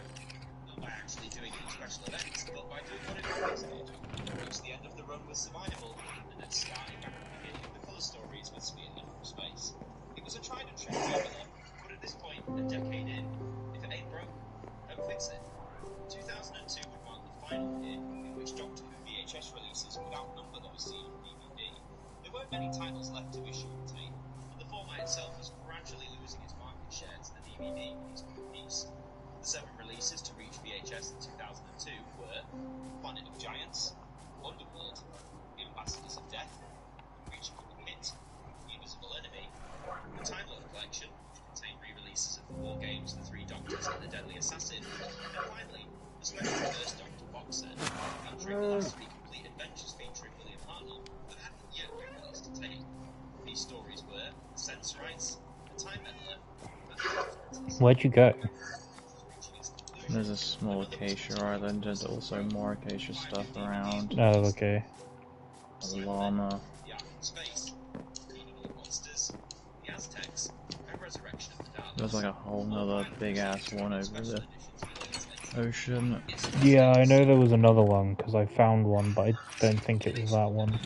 not by actually doing any special events, but by doing what it always did. Reached the end of the run with Survivable, and then starting back at the beginning of the colour stories with Spearhead from Space. It was a tried and true formula, but at this point, a decade in, if it ain't broke, don't fix it. 2002 would mark the final year in which Doctor Who VHS releases would outnumber those seen on DVD. There weren't many titles left to issue and tape, and the format itself was gradually losing its market share to the DVD piece by piece. The 7 releases to reach VHS in 2002 were Planet of Giants, Wonderworld, The Ambassadors of Death, Unreachable Hit, The Invisible Enemy, the Time Lord Collection, which contained re-releases of the War Games, The Three Doctors, and The Deadly Assassin, and finally, the special First Doctor box set, featuring the last 3 complete adventures featuring William Hartnell that hadn't yet been released to tape. These stories were Sensorites, The Time Meddler, and The Authorities. Where'd you go? There's a small Acacia Island, and also more Acacia stuff around. Oh, okay. A llama. The Ark in Space, Feeding All Monsters, The Aztecs, and Resurrection of the Daleks. There's like a whole nother big ass one over the ocean. Yeah, I know there was another one, because I found one, but I don't think it was that one. Willing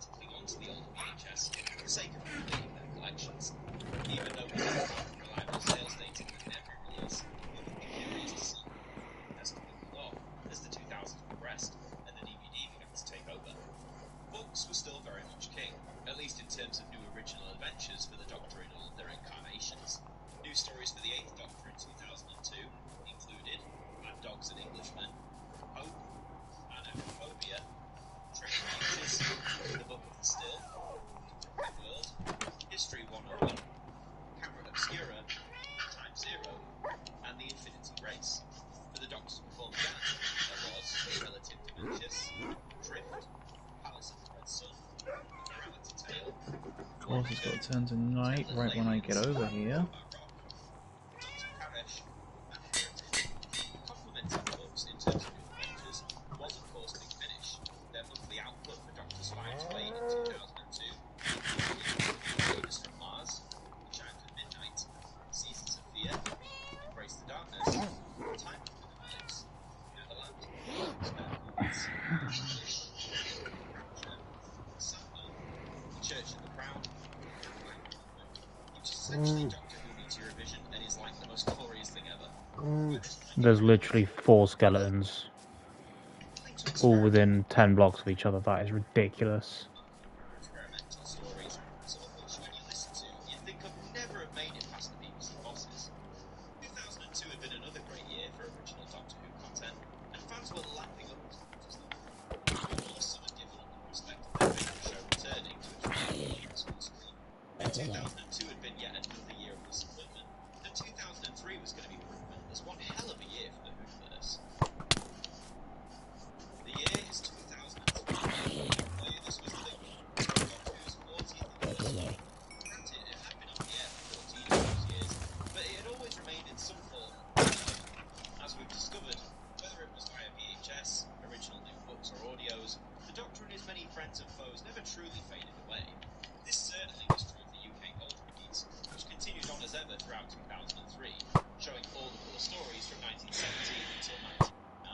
to cling on to the older VHS for the sake of completing their collections. Even though we don't have reliable sales data in every release, it would be curious to see as to the law as the 2000s progressed and the DVD began to take over. Books were still very much king, at least in terms of new original adventures for the Doctor in all of their incarnations. New stories for the 8th Doctor in 2002 included Mad Dogs and Englishmen, Hope, Anaphobia, Treasure Beaches, The Book of the Still, Red World, History 101, Camera Obscura, Time Zero, and The Infinity Race. For the Doctor's performance, there was Relative Dimensions, Drift, Palace of the Red Sun, The Morality Tale, Of course, it's got to turn to night right when I get over here. Dr. Karesh, and Heritage. Complementing the books in terms of new adventures was, of course, Big Finish. Their monthly output for Doctors 5 to 8 in 2002 included Venus from Mars, The Chimes of Midnight, Seasons of Fear, Embrace the Darkness, Time of Apocalypse, Netherland, Spare Movies, English, Rapture, Sandman, The Church of the Crown, and Black Clockwork, which is essentially Doctor Who meets Eurovision and is like the most glorious thing ever. There's literally 4 skeletons, all within 10 blocks of each other. That is ridiculous. Experimental stories, some of which when you listen to, you'd think I'd never have made it past the BBC bosses. 2002 had been another great year for original Doctor Who content, and fans were lapping up as much as them. All the summer given in respect of their favourite show returning to its regular school screen. And 2002 had been yet another year of disappointment, and 2003 was going to be proven as one hell of a year for the Whoverse. The year is 2003. Earlier this was the big one. Doctor Who's 40th anniversary. Granted, it had been on the air for 14 of those years, but it had always remained in some form. As we've discovered, whether it was via VHS, original new books or audios, the Doctor and his many friends and foes never truly faded away. This certainly was true of the UK Gold repeats, which continued on as ever throughout 2003, showing all the colour stories from 1917 until 1999.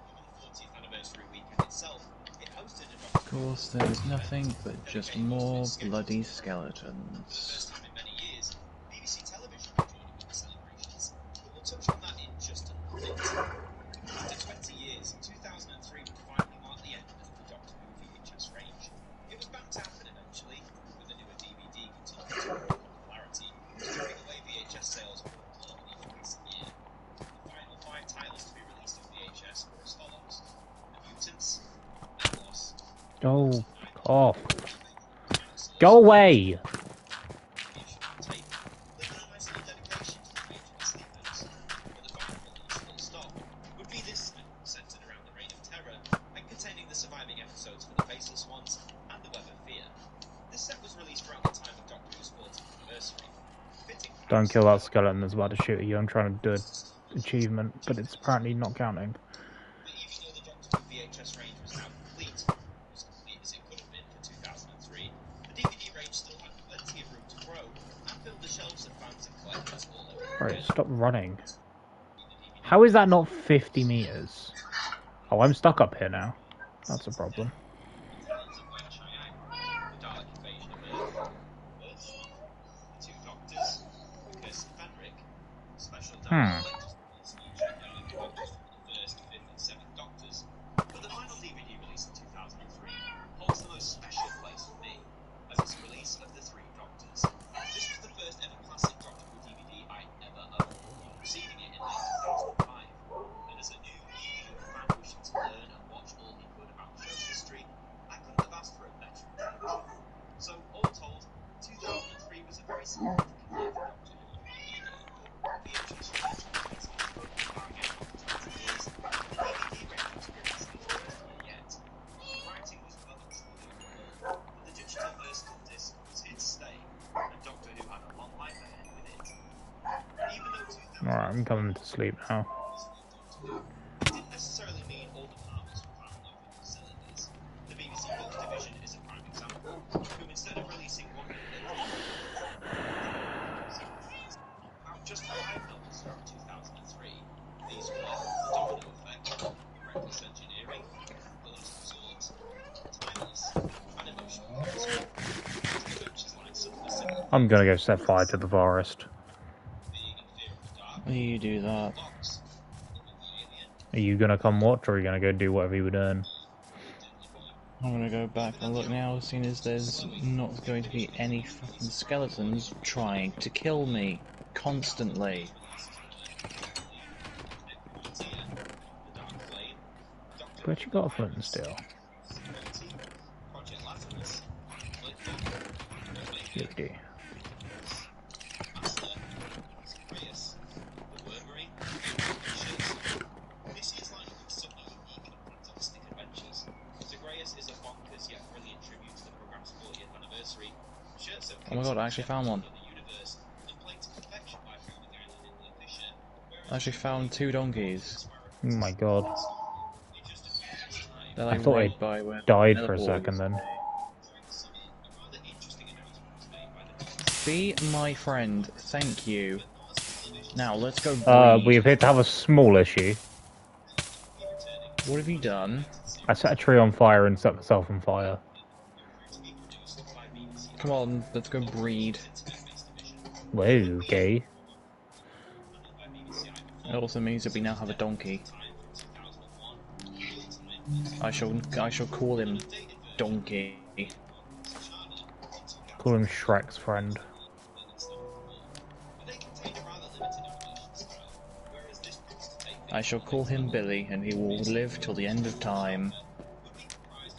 Over the 40th anniversary weekend itself, it hosted a Of Doctor Who course, there's nothing but just more bloody skeletons. first time in many years, BBC Television were joining in the celebrations, but we'll touch on that in just a little bit. After 20 years, 2003 would finally mark the end of the Doctor Who VHS range. It was bound to happen eventually, with the newer DVD continuing to grow in popularity, stripping away VHS sales for a claw each passing year. The final 5 titles to be released on VHS were as follows: The Mutants, Atlas, Oh, off. Go away! Don't kill that skeleton that's about to shoot at you. I'm trying to do an achievement, but it's apparently not counting. But even though the Doctor Who VHS range was now complete, as complete as it could have been for 2003, the DVD range still had plenty of room to grow and fill the shelves of fans and collectors all over the Right, world. stop running. How is that not 50 meters? Oh, I'm stuck up here now. That's a problem. Tales of Wei Chiang, the Dalek invasion of Earth, the Two Doctors, Curse of Fenric, special Dalek collector's featuring early photos from the first, fifth, and seventh Doctors. But the final DVD release in 2003 holds the most special place for me, as it's a release of the Three Doctors. This was the first ever classic Doctor Who DVD I ever owned, preceding it in late 2005. And as a new eager fan wishing to learn and watch all he could about the show's history, I couldn't have asked for a better introduction. So, all told, 2003 was a very significant year for Doctor Who. VHS range was far again after 20 years. The DVD range was experiencing its worst year yet. The writing was well and truly overhauled, but the digital versatile disc was here to stay, and Doctor Who had a long life ahead with it. Even though 2003 Alright, I'm coming to sleep now. didn't necessarily mean all departments were firing on all cylinders. The BBC Books division is a prime example, who instead of releasing one out just 5 novels throughout 2003. These were The Domino Effect, Reckless Engineering, The Last Resort, Timeless, and Emotional Rescue. Adventures like some of the similar I'm gonna go set fire to the forest. being in fear of the dark, You do that. box, the alien, Are you gonna come watch, or are you gonna go do whatever you were doing? I'm gonna go back and look now, seeing as there's not going to be any fucking skeletons trying to kill me constantly. The Dark Flame, Doctor But you got a flint and steel. Project Lazarus, Blitbook, Beauty. Master, Zagreus, The Wormery, Vicious. This year's lineup was some unique and fantastic adventures. Zagreus is a bonkers yet brilliant tribute to the programme's 40th anniversary. Scherzo Oh my god, I actually found one. the universe and played to perfection by founding island in Lee Fisher, I actually found 2 donkeys. Oh my god. in just a few years' time. They're I like thought right it by where died the for a nether second portal then. During the summer, a rather interesting announcement was made by the is. Be my friend, thank you. Now let's go breed. We appear to have a small issue. What have you done? I set a tree on fire and set myself on fire. Come on, let's go breed. Whoa, okay. It also means that we now have a donkey. I shall call him Donkey. Call him Shrek's friend. I shall call him Billy, and he will live till the end of time.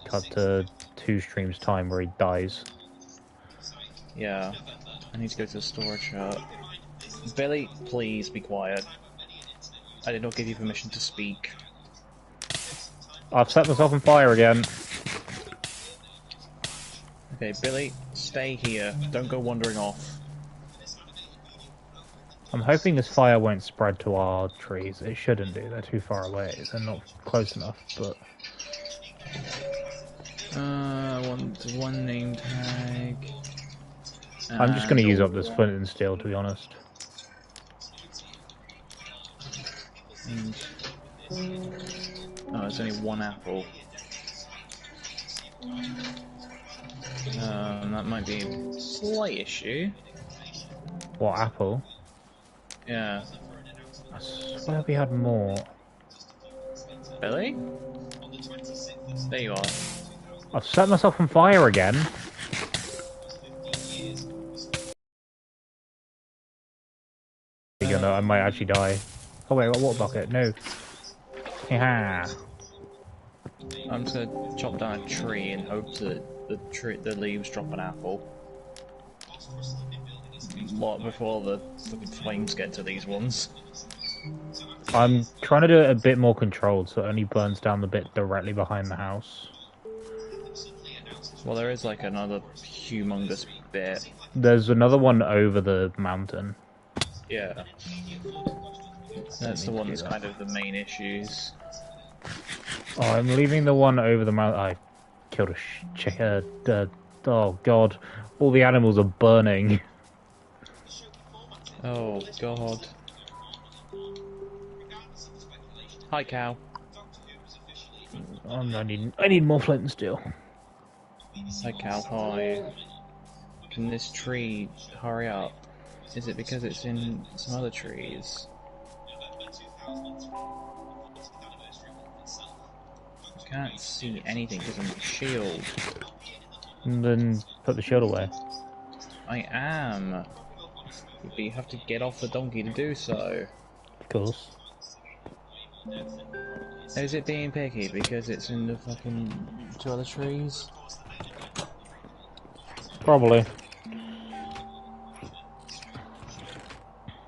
Cut to 2 streams time where he dies. Yeah. I need to go to the storage hut. Billy, please be quiet. I did not give you permission to speak. I've set myself on fire again. Okay, Billy, stay here. Don't go wandering off. I'm hoping this fire won't spread to our trees. It shouldn't do. They're too far away. They're not close enough, but... I want one name tag. I'm just going to use up this flint and steel, to be honest. Oh, it's only 1 apple. That might be a slight issue. What, apple? Yeah. I swear we had more. Billy? There you are. I've set myself on fire again. I might actually die. Oh wait, what water bucket? No. Yeah. I'm just gonna chop down a tree and hope that the leaves drop an apple. What, before the fucking flames get to these ones? I'm trying to do it a bit more controlled, so it only burns down the bit directly behind the house. Well, there is like another humongous bit. There's another one over the mountain. Yeah. That's the one that's kind of the main issues. Oh, I'm leaving the one over the mountain. I killed a chicken. Oh god, all the animals are burning. Oh god. Hi, cow. I need more flint and steel. Hi, cow. Hi. Can this tree hurry up? Is it because it's in some other trees? I can't see anything because I'm a shield. And then put the shield away. I am. But you have to get off the donkey to do so. Of course. Is it being picky because it's in the fucking 2 other trees? Probably.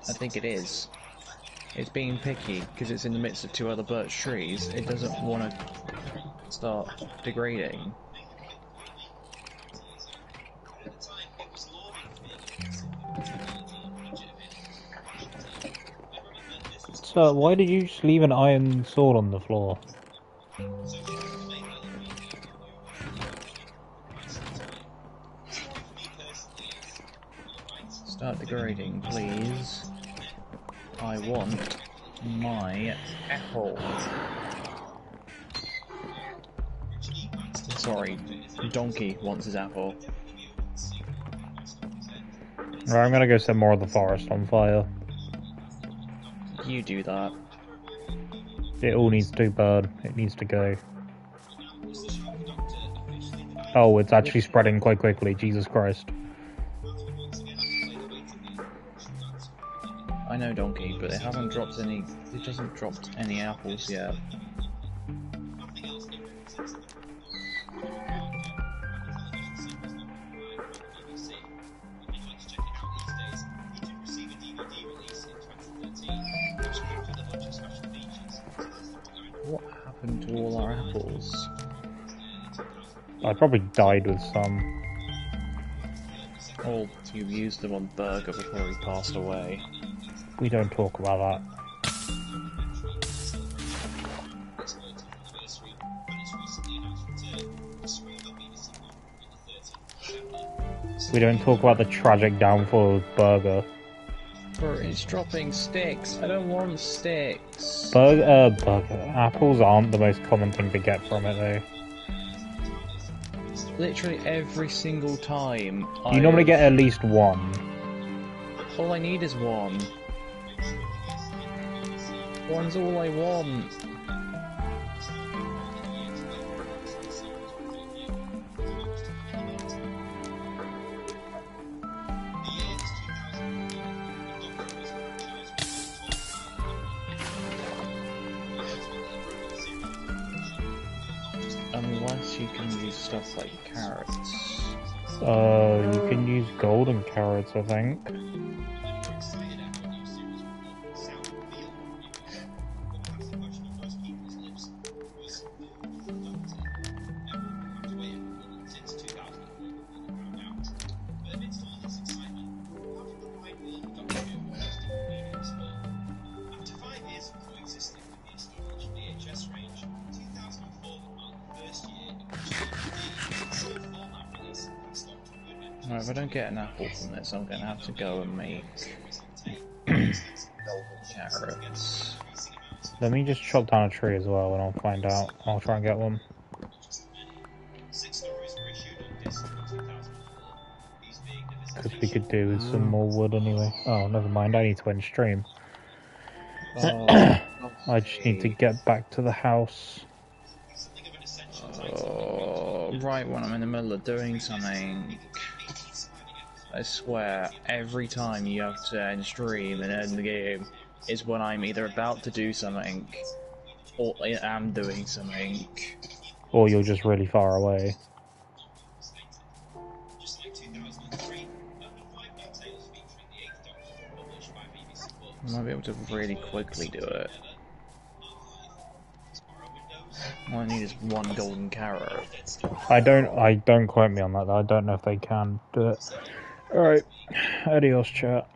I think it is. It's being picky because it's in the midst of 2 other birch trees. It doesn't want to start degrading. So why did you just leave an iron sword on the floor? Start degrading, please. I want my apple. Sorry, donkey wants his apple. Right, I'm gonna go set more of the forest on fire. You do that. It all needs to burn. It needs to go. Oh, it's actually spreading quite quickly. Jesus Christ. I know, donkey, but it hasn't dropped any. It hasn't dropped any apples yet. What happened to all our apples? I probably died with some. Oh, you used them on Burger before he passed away. We don't talk about that. We don't talk about the tragic downfall of Burger. Bro, it's dropping sticks. I don't want sticks. Burger. Apples aren't the most common thing to get from it, though. Literally every single time. You normally get at least one. All I need is one. One's all I want. Unless you can use stuff like carrots. You can use golden carrots, I think. Right, if I don't get an apple from this, I'm gonna have to go and make golden carrots. Let me just chop down a tree as well and I'll find out. I'll try and get one. Because we could do with some more wood anyway. Oh, never mind, I need to end stream. I just need to get back to the house. Right when I'm in the middle of doing something. I swear, every time you have to end stream and end the game is when I'm either about to do something or I am doing something. Or you're just really far away. I might be able to really quickly do it. All I need is one golden carrot. I don't quote me on that though. I don't know if they can do it. Alright. Adios, chat.